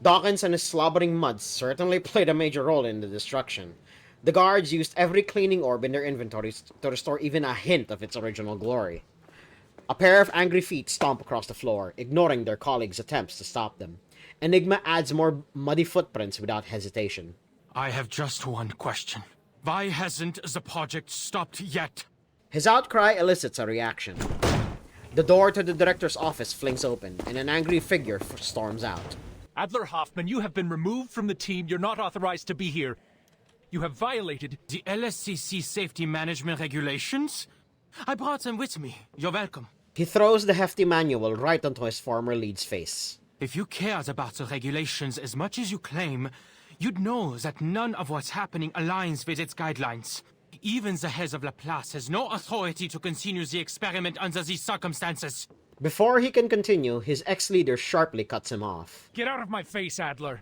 Dawkins and his slobbering muds certainly played a major role in the destruction. The guards used every cleaning orb in their inventories to restore even a hint of its original glory. A pair of angry feet stomp across the floor, ignoring their colleagues' attempts to stop them. Enigma adds more muddy footprints without hesitation. I have just one question. Why hasn't the project stopped yet? His outcry elicits a reaction. The door to the director's office flings open, and an angry figure storms out. Adler Hoffman, you have been removed from the team. You're not authorized to be here. You have violated the LSCC safety management regulations? I brought them with me. You're welcome. He throws the hefty manual right onto his former lead's face. If you cared about the regulations as much as you claim, you'd know that none of what's happening aligns with its guidelines. Even the head of Laplace has no authority to continue the experiment under these circumstances. Before he can continue, his ex-leader sharply cuts him off. Get out of my face, Adler.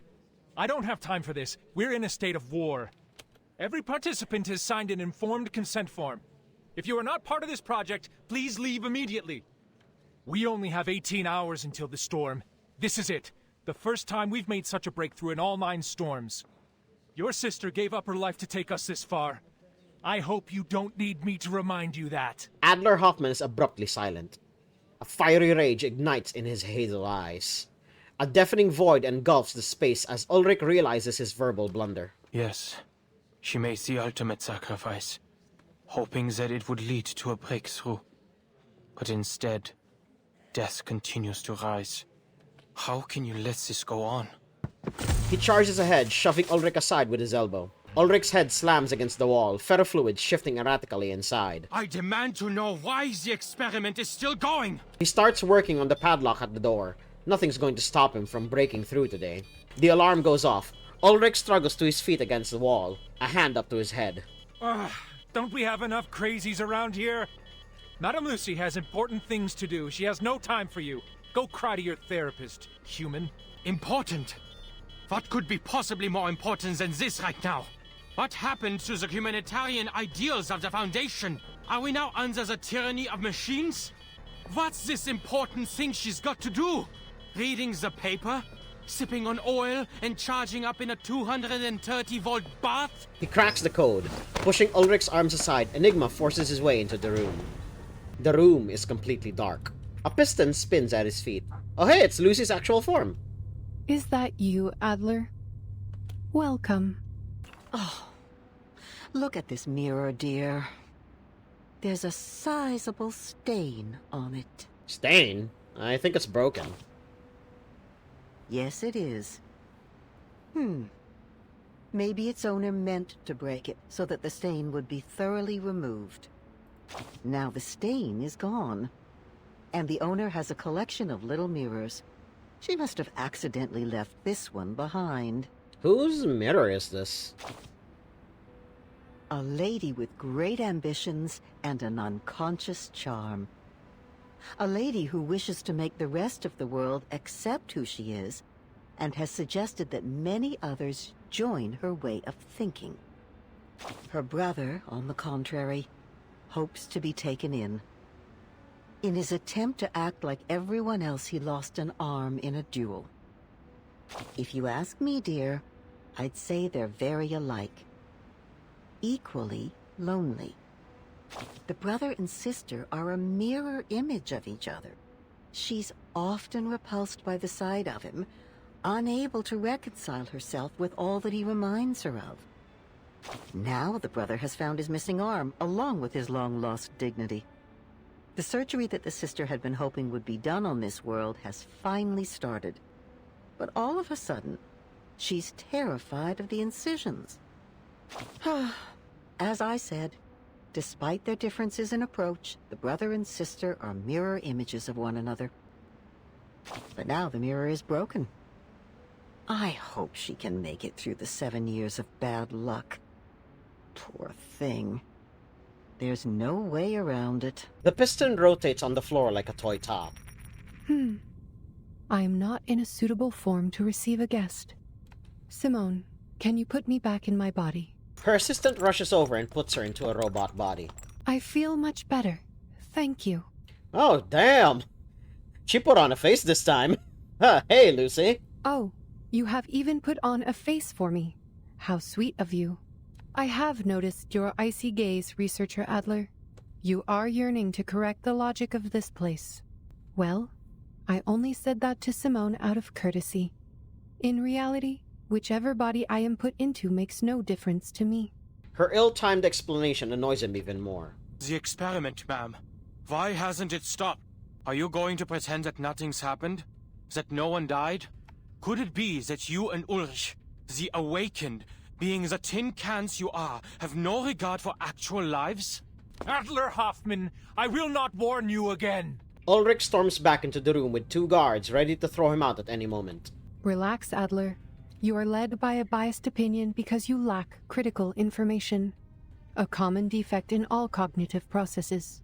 I don't have time for this. We're in a state of war. Every participant has signed an informed consent form. If you are not part of this project, please leave immediately. We only have 18 hours until the storm. This is it. The first time we've made such a breakthrough in all 9 storms. Your sister gave up her life to take us this far. I hope you don't need me to remind you that. Adler Hoffman is abruptly silent. A fiery rage ignites in his hazel eyes. A deafening void engulfs the space as Ulrich realizes his verbal blunder. Yes, she made the ultimate sacrifice, hoping that it would lead to a breakthrough. But instead, death continues to rise. How can you let this go on? He charges ahead, shoving Ulrich aside with his elbow. Ulrich's head slams against the wall, ferrofluid shifting erratically inside. I demand to know why the experiment is still going! He starts working on the padlock at the door. Nothing's going to stop him from breaking through today. The alarm goes off. Ulrich struggles to his feet against the wall, a hand up to his head. Don't we have enough crazies around here? Madame Lucy has important things to do. She has no time for you. Go cry to your therapist, human. Important? What could be possibly more important than this right now? What happened to the humanitarian ideals of the Foundation? Are we now under the tyranny of machines? What's this important thing she's got to do? Reading the paper? Sipping on oil and charging up in a 230-volt bath? He cracks the code. Pushing Ulrich's arms aside, Enigma forces his way into the room. The room is completely dark. A piston spins at his feet. Oh hey, it's Lucy's actual form. Is that you, Adler? Welcome. Oh, look at this mirror, dear. There's a sizable stain on it. Stain? I think it's broken. Yes, it is. Maybe its owner meant to break it so that the stain would be thoroughly removed. Now the stain is gone, and the owner has a collection of little mirrors. She must have accidentally left this one behind. Whose mirror is this? A lady with great ambitions and an unconscious charm. A lady who wishes to make the rest of the world accept who she is, and has suggested that many others join her way of thinking. Her brother, on the contrary, hopes to be taken in. In his attempt to act like everyone else, he lost an arm in a duel. If you ask me, dear, I'd say they're very alike. Equally lonely. The brother and sister are a mirror image of each other. She's often repulsed by the sight of him, unable to reconcile herself with all that he reminds her of. Now the brother has found his missing arm, along with his long-lost dignity. The surgery that the sister had been hoping would be done on this world has finally started. But all of a sudden, she's terrified of the incisions. As I said, despite their differences in approach, the brother and sister are mirror images of one another. But now the mirror is broken. I hope she can make it through the 7 years of bad luck. Poor thing. There's no way around it. The piston rotates on the floor like a toy top. I am not in a suitable form to receive a guest. Simone, can you put me back in my body? Her assistant rushes over and puts her into a robot body. I feel much better. Thank you. Oh, damn! She put on a face this time. Hey, Lucy. Oh, you have even put on a face for me. How sweet of you. I have noticed your icy gaze, Researcher Adler. You are yearning to correct the logic of this place. Well, I only said that to Simone out of courtesy. In reality, whichever body I am put into makes no difference to me. Her ill-timed explanation annoys him even more. The experiment, ma'am. Why hasn't it stopped? Are you going to pretend that nothing's happened? That no one died? Could it be that you and Ulrich, the awakened, being the tin cans you are, have no regard for actual lives? Adler Hoffman, I will not warn you again. Ulrich storms back into the room with 2 guards ready to throw him out at any moment. Relax, Adler. You are led by a biased opinion because you lack critical information, a common defect in all cognitive processes.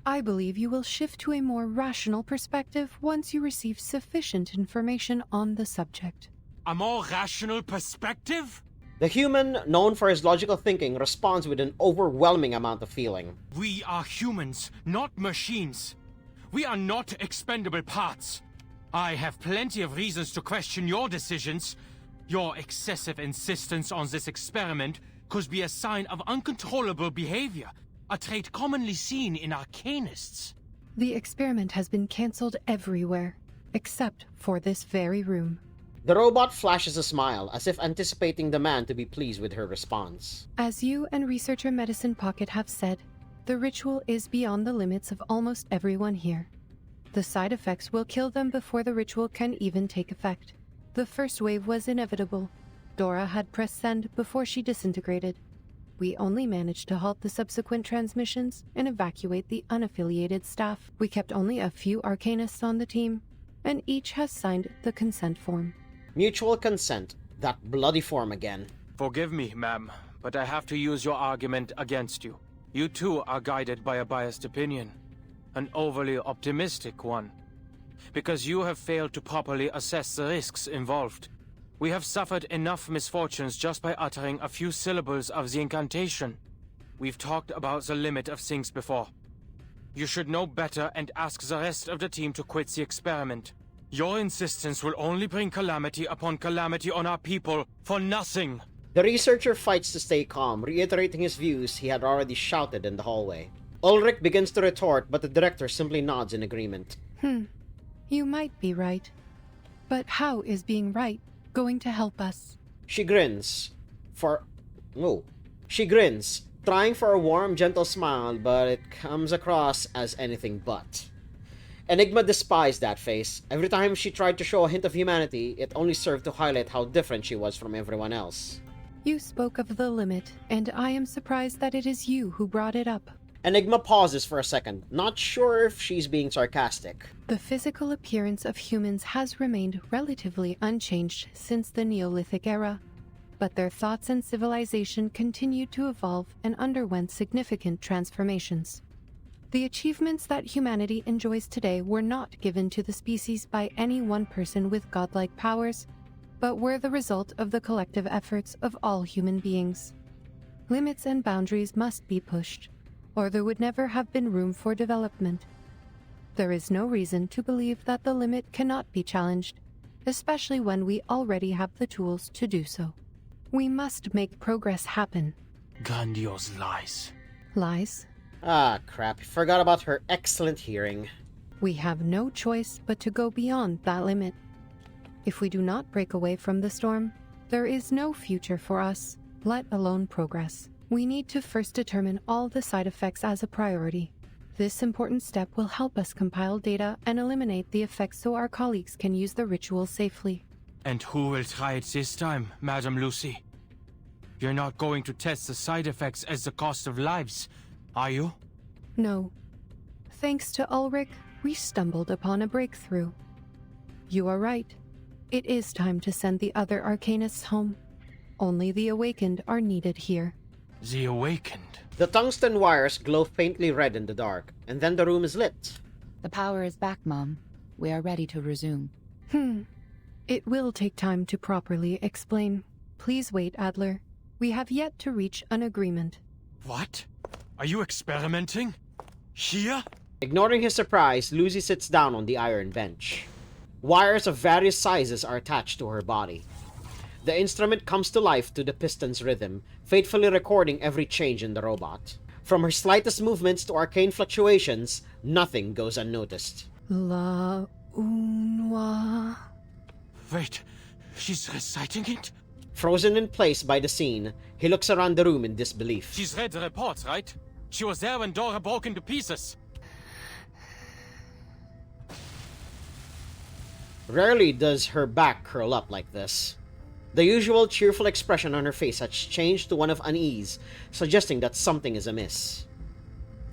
I believe you will shift to a more rational perspective once you receive sufficient information on the subject. A more rational perspective? The human, known for his logical thinking, responds with an overwhelming amount of feeling. We are humans, not machines. We are not expendable parts. I have plenty of reasons to question your decisions. Your excessive insistence on this experiment could be a sign of uncontrollable behavior, a trait commonly seen in arcanists. The experiment has been cancelled everywhere, except for this very room. The robot flashes a smile, as if anticipating the man to be pleased with her response. As you and Researcher Medicine Pocket have said, the ritual is beyond the limits of almost everyone here. The side effects will kill them before the ritual can even take effect. The first wave was inevitable. Dora had pressed send before she disintegrated. We only managed to halt the subsequent transmissions and evacuate the unaffiliated staff. We kept only a few arcanists on the team, and each has signed the consent form. Mutual consent. That bloody form again. Forgive me, ma'am, but I have to use your argument against you. You too are guided by a biased opinion. An overly optimistic one. Because you have failed to properly assess the risks involved. We have suffered enough misfortunes just by uttering a few syllables of the incantation. We've talked about the limit of things before. You should know better and ask the rest of the team to quit the experiment. Your insistence will only bring calamity upon calamity on our people for nothing. The researcher fights to stay calm, reiterating his views he had already shouted in the hallway. Ulrich begins to retort, but the director simply nods in agreement. You might be right. But how is being right going to help us? She grins. She grins, trying for a warm, gentle smile, but it comes across as anything but. Enigma despised that face. Every time she tried to show a hint of humanity, it only served to highlight how different she was from everyone else. You spoke of the limit, and I am surprised that it is you who brought it up. Enigma pauses for a second, not sure if she's being sarcastic. The physical appearance of humans has remained relatively unchanged since the Neolithic era, but their thoughts and civilization continued to evolve and underwent significant transformations. The achievements that humanity enjoys today were not given to the species by any one person with godlike powers, but were the result of the collective efforts of all human beings. Limits and boundaries must be pushed, or there would never have been room for development. There is no reason to believe that the limit cannot be challenged, especially when we already have the tools to do so. We must make progress happen. Grandiose lies. Lies? Ah, crap. Forgot about her excellent hearing. We have no choice but to go beyond that limit. If we do not break away from the storm, there is no future for us, let alone progress. We need to first determine all the side effects as a priority. This important step will help us compile data and eliminate the effects so our colleagues can use the ritual safely. And who will try it this time, Madam Lucy? You're not going to test the side effects as the cost of lives, are you? No. Thanks to Ulrich, we stumbled upon a breakthrough. You are right. It is time to send the other arcanists home. Only the awakened are needed here. The awakened? The tungsten wires glow faintly red in the dark, and then the room is lit. The power is back, Mom. We are ready to resume. It will take time to properly explain. Please wait, Adler. We have yet to reach an agreement. What? Are you experimenting? Here? Ignoring his surprise, Lucy sits down on the iron bench. Wires of various sizes are attached to her body. The instrument comes to life to the piston's rhythm, faithfully recording every change in the robot. From her slightest movements to arcane fluctuations, nothing goes unnoticed. La Unwa. Wait, she's reciting it? Frozen in place by the scene, he looks around the room in disbelief. She's read the reports, right? She was there when Dora broke into pieces. Rarely does her back curl up like this. The usual cheerful expression on her face has changed to one of unease, suggesting that something is amiss.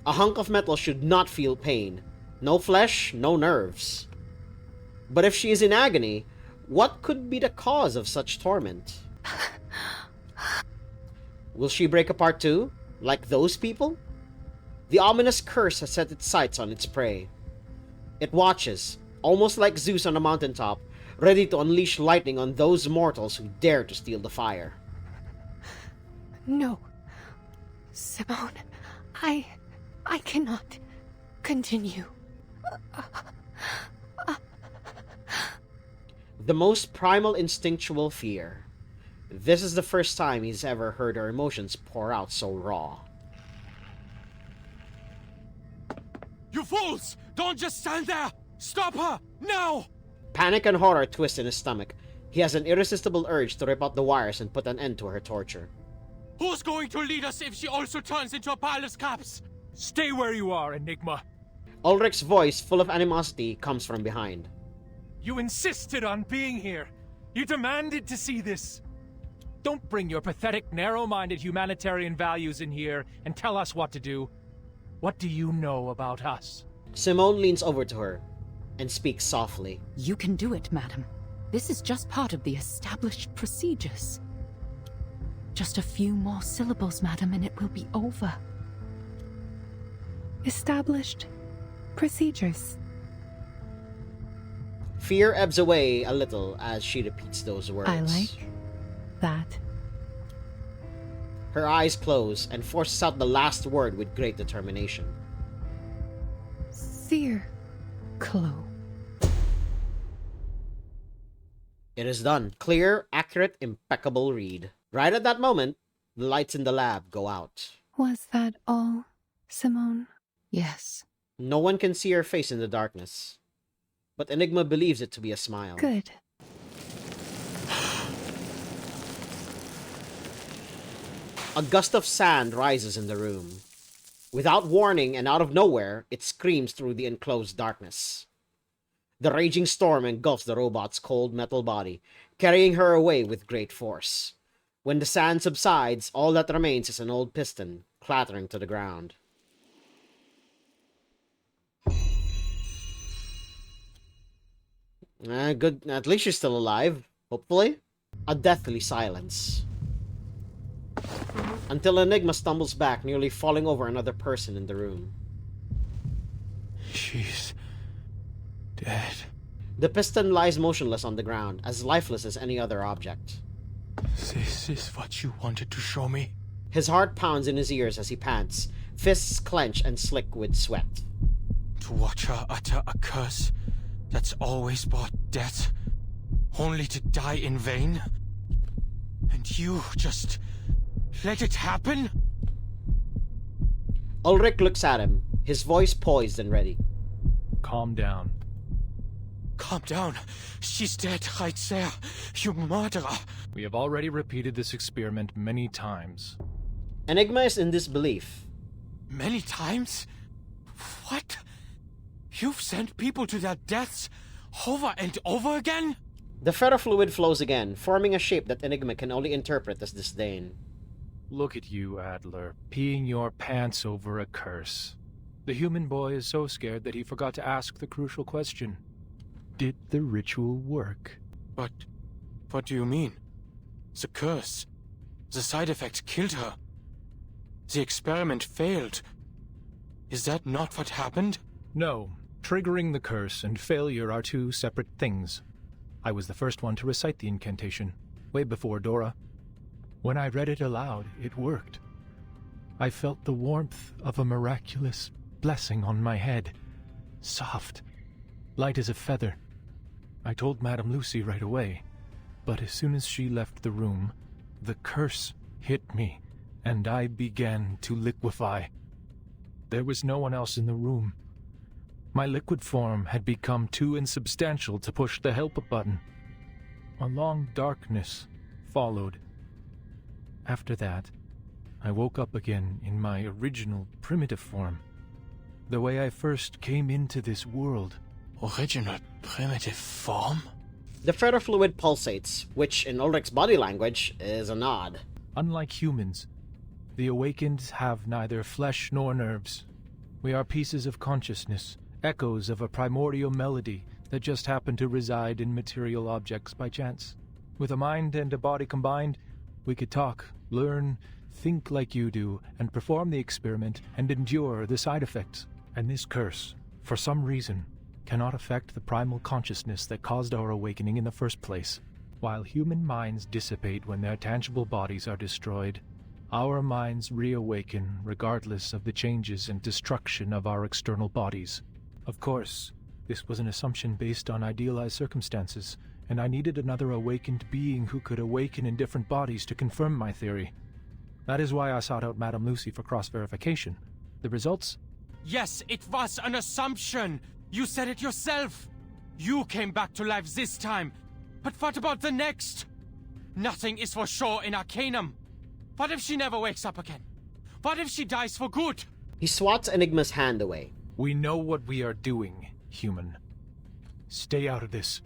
A hunk of metal should not feel pain. No flesh, no nerves. But if she is in agony, what could be the cause of such torment? Will she break apart too, like those people? The ominous curse has set its sights on its prey. It watches, almost like Zeus on a mountaintop, ready to unleash lightning on those mortals who dare to steal the fire. No. Simone, I cannot continue. The most primal instinctual fear. This is the first time he's ever heard her emotions pour out so raw. You fools! Don't just stand there! Stop her! Now! Panic and horror twist in his stomach. He has an irresistible urge to rip out the wires and put an end to her torture. Who's going to lead us if she also turns into a pile of scraps? Stay where you are, Enigma. Ulrich's voice, full of animosity, comes from behind. You insisted on being here. You demanded to see this. Don't bring your pathetic, narrow-minded humanitarian values in here and tell us what to do. What do you know about us? Simone leans over to her and speaks softly. You can do it, madam. This is just part of the established procedures. Just a few more syllables, madam, and it will be over. Established procedures. Fear ebbs away a little as she repeats those words. I like that. Her eyes close and forces out the last word with great determination. Clo. It is done. Clear, accurate, impeccable read. Right at that moment, the lights in the lab go out. Was that all, Simone? Yes. No one can see her face in the darkness, but Enigma believes it to be a smile. Good. A gust of sand rises in the room. Without warning and out of nowhere, it screams through the enclosed darkness. The raging storm engulfs the robot's cold metal body, carrying her away with great force. When the sand subsides, all that remains is an old piston, clattering to the ground. Good. At least she's still alive, hopefully. A deathly silence. Until Enigma stumbles back, nearly falling over another person in the room. She's dead. The piston lies motionless on the ground, as lifeless as any other object. This is what you wanted to show me? His heart pounds in his ears as he pants, fists clench and slick with sweat. To To watch her utter a curse that's always brought death, only to die in vain? And you just let it happen? Ulrich looks at him, his voice poised and ready. Calm down. Calm down. She's dead right there. You murderer. We have already repeated this experiment many times. Enigma is in disbelief. Many times? What? You've sent people to their deaths over and over again? The ferrofluid flows again, forming a shape that Enigma can only interpret as disdain. Look at you, Adler, peeing your pants over a curse. The human boy is so scared that he forgot to ask the crucial question. Did the ritual work? But what do you mean? The curse. The side effect killed her. The experiment failed. Is that not what happened? No. Triggering the curse and failure are two separate things. I was the first one to recite the incantation, way before Dora. When I read it aloud, it worked. I felt the warmth of a miraculous blessing on my head. Soft, light as a feather. I told Madame Lucy right away, but as soon as she left the room, the curse hit me, and I began to liquefy. There was no one else in the room. My liquid form had become too insubstantial to push the help button. A long darkness followed. After that, I woke up again in my original primitive form. The way I first came into this world. Original primitive form? The ferrofluid pulsates, which in Ulrich's body language is a nod. Unlike humans, the awakened have neither flesh nor nerves. We are pieces of consciousness, echoes of a primordial melody that just happen to reside in material objects by chance. With a mind and a body combined, we could talk, learn, think like you do, and perform the experiment and endure the side effects. And this curse, for some reason, cannot affect the primal consciousness that caused our awakening in the first place. While human minds dissipate when their tangible bodies are destroyed, our minds reawaken regardless of the changes and destruction of our external bodies. Of course, this was an assumption based on idealized circumstances, and I needed another awakened being who could awaken in different bodies to confirm my theory. That is why I sought out Madame Lucy for cross-verification. The results? Yes, it was an assumption. You said it yourself. You came back to life this time. But what about the next? Nothing is for sure in Arcanum. What if she never wakes up again? What if she dies for good? He swats Enigma's hand away. We know what we are doing, human. Stay out of this.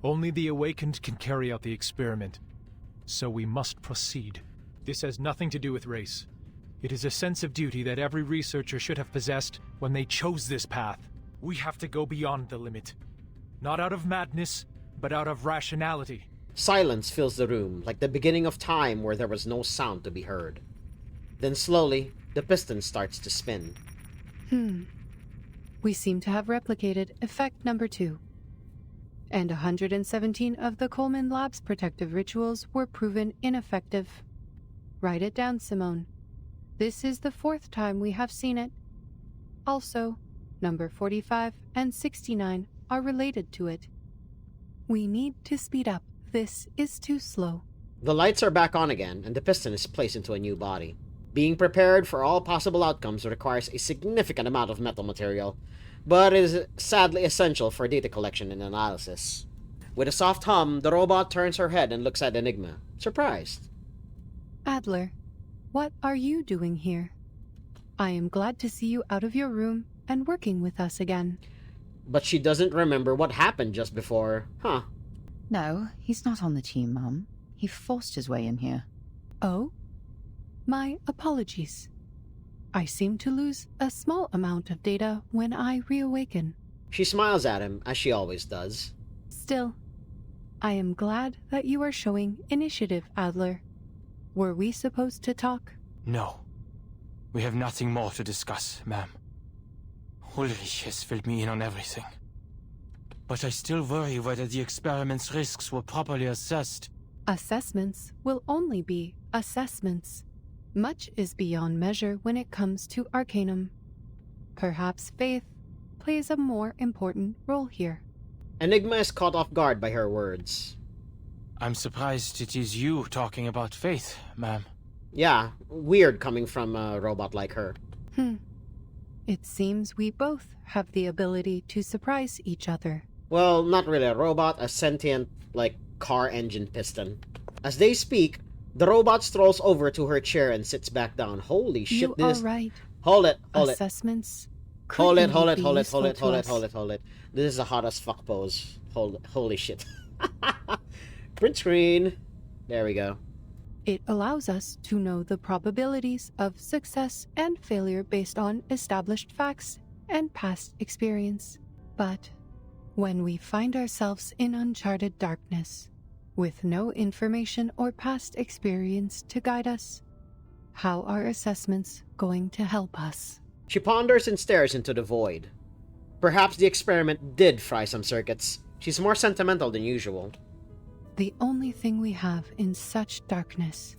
Only the awakened can carry out the experiment. So we must proceed. This has nothing to do with race. It is a sense of duty that every researcher should have possessed when they chose this path. We have to go beyond the limit. Not out of madness, but out of rationality. Silence fills the room, like the beginning of time where there was no sound to be heard. Then slowly, the piston starts to spin. We seem to have replicated effect number 2. And 117 of the Coleman Lab's protective rituals were proven ineffective. Write it down, Simone. This is the 4th time we have seen it. Also, number 45 and 69 are related to it. We need to speed up. This is too slow. The lights are back on again, and the piston is placed into a new body. Being prepared for all possible outcomes requires a significant amount of metal material, but it is sadly essential for data collection and analysis. With a soft hum, the robot turns her head and looks at Enigma, surprised. Adler, what are you doing here? I am glad to see you out of your room and working with us again. But she doesn't remember what happened just before, huh? No, he's not on the team, Mum. He forced his way in here. Oh? My apologies. I seem to lose a small amount of data when I reawaken. She smiles at him, as she always does. Still, I am glad that you are showing initiative, Adler. Were we supposed to talk? No. We have nothing more to discuss, ma'am. Ulrich has filled me in on everything. But I still worry whether the experiment's risks were properly assessed. Assessments will only be assessments. Much is beyond measure when it comes to Arcanum. Perhaps faith, plays a more important role here. Enigma is caught off guard by her words. I'm surprised it is you talking about faith, ma'am. Yeah, weird coming from a robot like her. It seems we both have the ability to surprise each other. Well, not really a robot, a sentient, like, car engine piston. As they speak, the robot strolls over to her chair and sits back down. Holy shit, You are right. Hold it. Assessments. Hold it. This is a hot as fuck pose. Holy shit. Print screen. There we go. It allows us to know the probabilities of success and failure based on established facts and past experience. But when we find ourselves in uncharted darkness, with no information or past experience to guide us, how are assessments going to help us? She ponders and stares into the void. Perhaps the experiment did fry some circuits. She's more sentimental than usual. The only thing we have in such darkness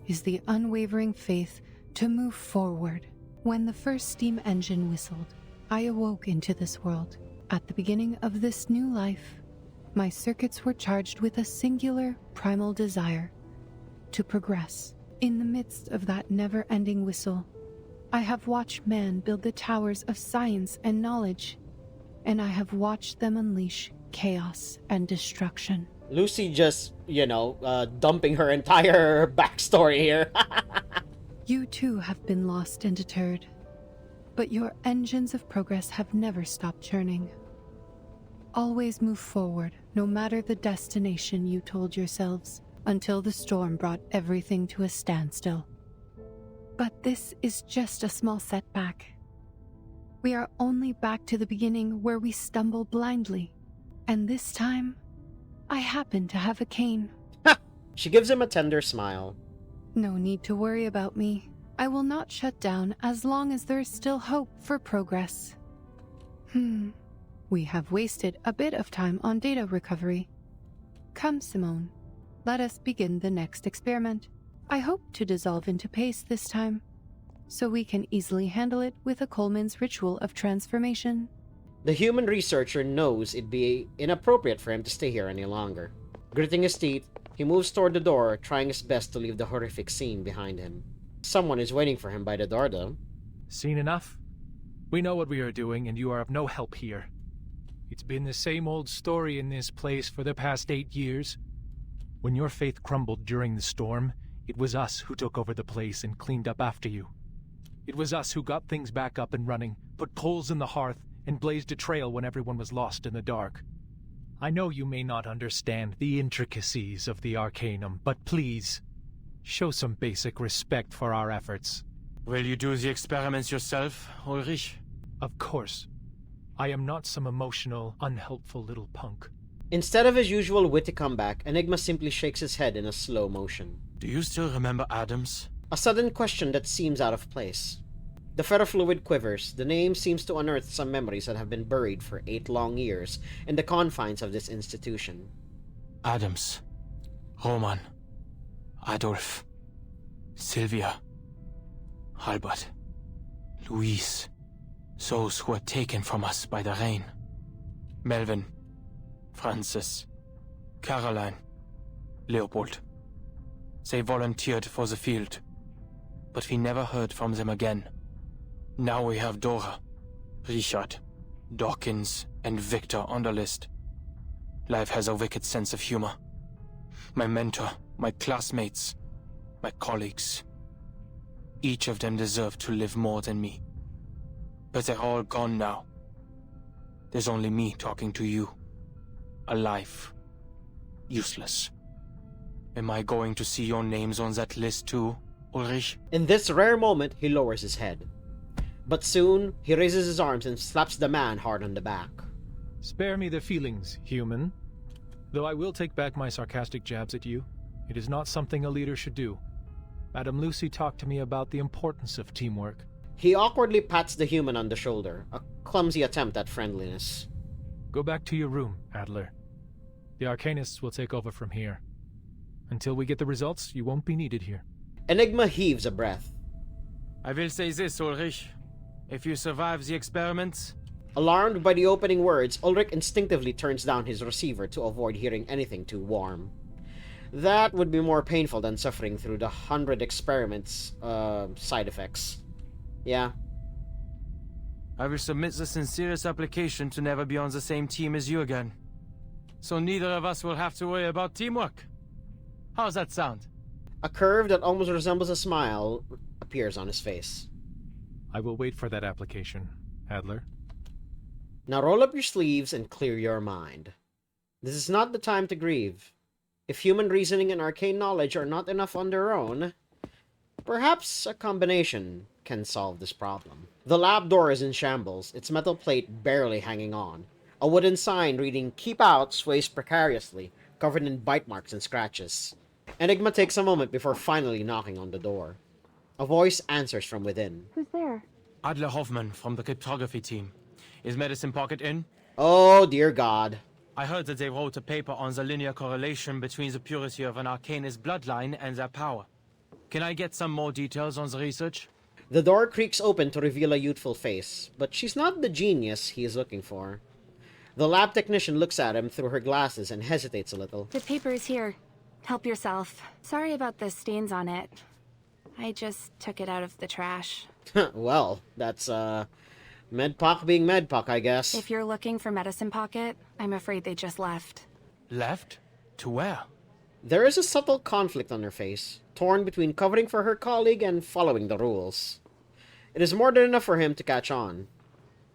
is the unwavering faith to move forward. When the first steam engine whistled, I awoke into this world. At the beginning of this new life, my circuits were charged with a singular primal desire to progress. In the midst of that never-ending whistle, I have watched man build the towers of science and knowledge, and I have watched them unleash chaos and destruction. Lucy just, dumping her entire backstory here. You too have been lost and deterred, but your engines of progress have never stopped churning. Always move forward, no matter the destination you told yourselves, until the storm brought everything to a standstill. But this is just a small setback. We are only back to the beginning where we stumble blindly, and this time, I happen to have a cane. She gives him a tender smile. No need to worry about me. I will not shut down as long as there is still hope for progress. We have wasted a bit of time on data recovery. Come, Simone. Let us begin the next experiment. I hope to dissolve into paste this time, so we can easily handle it with a Coleman's ritual of transformation. The human researcher knows it'd be inappropriate for him to stay here any longer. Gritting his teeth, he moves toward the door, trying his best to leave the horrific scene behind him. Someone is waiting for him by the door, though. Seen enough? We know what we are doing, and you are of no help here. It's been the same old story in this place for the past 8 years. When your faith crumbled during the storm, it was us who took over the place and cleaned up after you. It was us who got things back up and running, put coals in the hearth, and blazed a trail when everyone was lost in the dark. I know you may not understand the intricacies of the Arcanum, but please, show some basic respect for our efforts. Will you do the experiments yourself, Ulrich? Of course. I am not some emotional, unhelpful little punk. Instead of his usual witty comeback, Enigma simply shakes his head in a slow motion. Do you still remember Adams? A sudden question that seems out of place. The ferrofluid quivers. The name seems to unearth some memories that have been buried for 8 long years in the confines of this institution. Adams. Roman. Adolf. Sylvia. Albert. Louise. Those who were taken from us by the rain. Melvin. Francis. Caroline. Leopold. They volunteered for the field, but we never heard from them again. Now we have Dora, Richard, Dawkins, and Victor on the list. Life has a wicked sense of humor. My mentor, my classmates, my colleagues. Each of them deserved to live more than me. But they're all gone now. There's only me talking to you. Alive. Useless. Am I going to see your names on that list too, Ulrich? In this rare moment, he lowers his head. But soon, he raises his arms and slaps the man hard on the back. Spare me the feelings, human. Though I will take back my sarcastic jabs at you, it is not something a leader should do. Madame Lucy talked to me about the importance of teamwork. He awkwardly pats the human on the shoulder, a clumsy attempt at friendliness. Go back to your room, Adler. The arcanists will take over from here. Until we get the results, you won't be needed here. Enigma heaves a breath. I will say this, Ulrich. If you survive the experiments, Alarmed by the opening words, Ulrich instinctively turns down his receiver to avoid hearing anything too warm. That would be more painful than suffering through the 100 experiments side effects. Yeah. I will submit the sincerest application to never be on the same team as you again. So neither of us will have to worry about teamwork. How's that sound? A curve that almost resembles a smile appears on his face. I will wait for that application, Adler. Now roll up your sleeves and clear your mind. This is not the time to grieve. If human reasoning and arcane knowledge are not enough on their own, perhaps a combination can solve this problem. The lab door is in shambles, its metal plate barely hanging on. A wooden sign reading "Keep Out" sways precariously, covered in bite marks and scratches. Enigma takes a moment before finally knocking on the door. A voice answers from within. Who's there? Adler Hoffman from the cryptography team. Is Medicine Pocket in? Oh, dear God. I heard that they wrote a paper on the linear correlation between the purity of an arcanist bloodline and their power. Can I get some more details on the research? The door creaks open to reveal a youthful face, but she's not the genius he is looking for. The lab technician looks at him through her glasses and hesitates a little. The paper is here. Help yourself. Sorry about the stains on it. I just took it out of the trash. Well, that's, Medpoc being Medpoc, I guess. If you're looking for Medicine Pocket, I'm afraid they just left. Left? To where? There is a subtle conflict on her face, torn between covering for her colleague and following the rules. It is more than enough for him to catch on.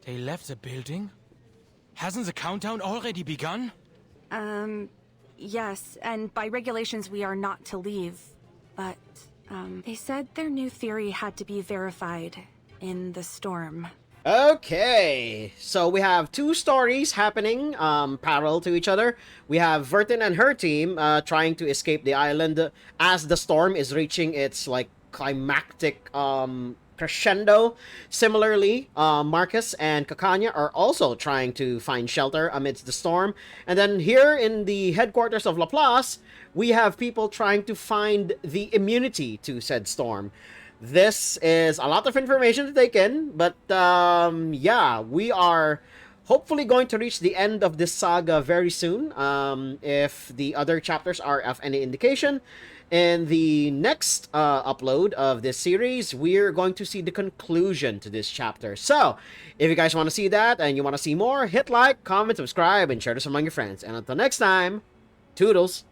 They left the building? Hasn't the countdown already begun? Yes, and by regulations we are not to leave. But, they said their new theory had to be verified in the storm. Okay, so we have two stories happening parallel to each other. We have Vertin and her team trying to escape the island as the storm is reaching its like climactic crescendo. Similarly, Marcus and Kakanya are also trying to find shelter amidst the storm. And then here in the headquarters of Laplace, we have people trying to find the immunity to said storm. This is a lot of information to take in, but yeah, we are hopefully going to reach the end of this saga very soon, if the other chapters are of any indication. In the next upload of this series, we're going to see the conclusion to this chapter. So, if you guys want to see that and you want to see more, hit like, comment, subscribe, and share this among your friends. And until next time, toodles!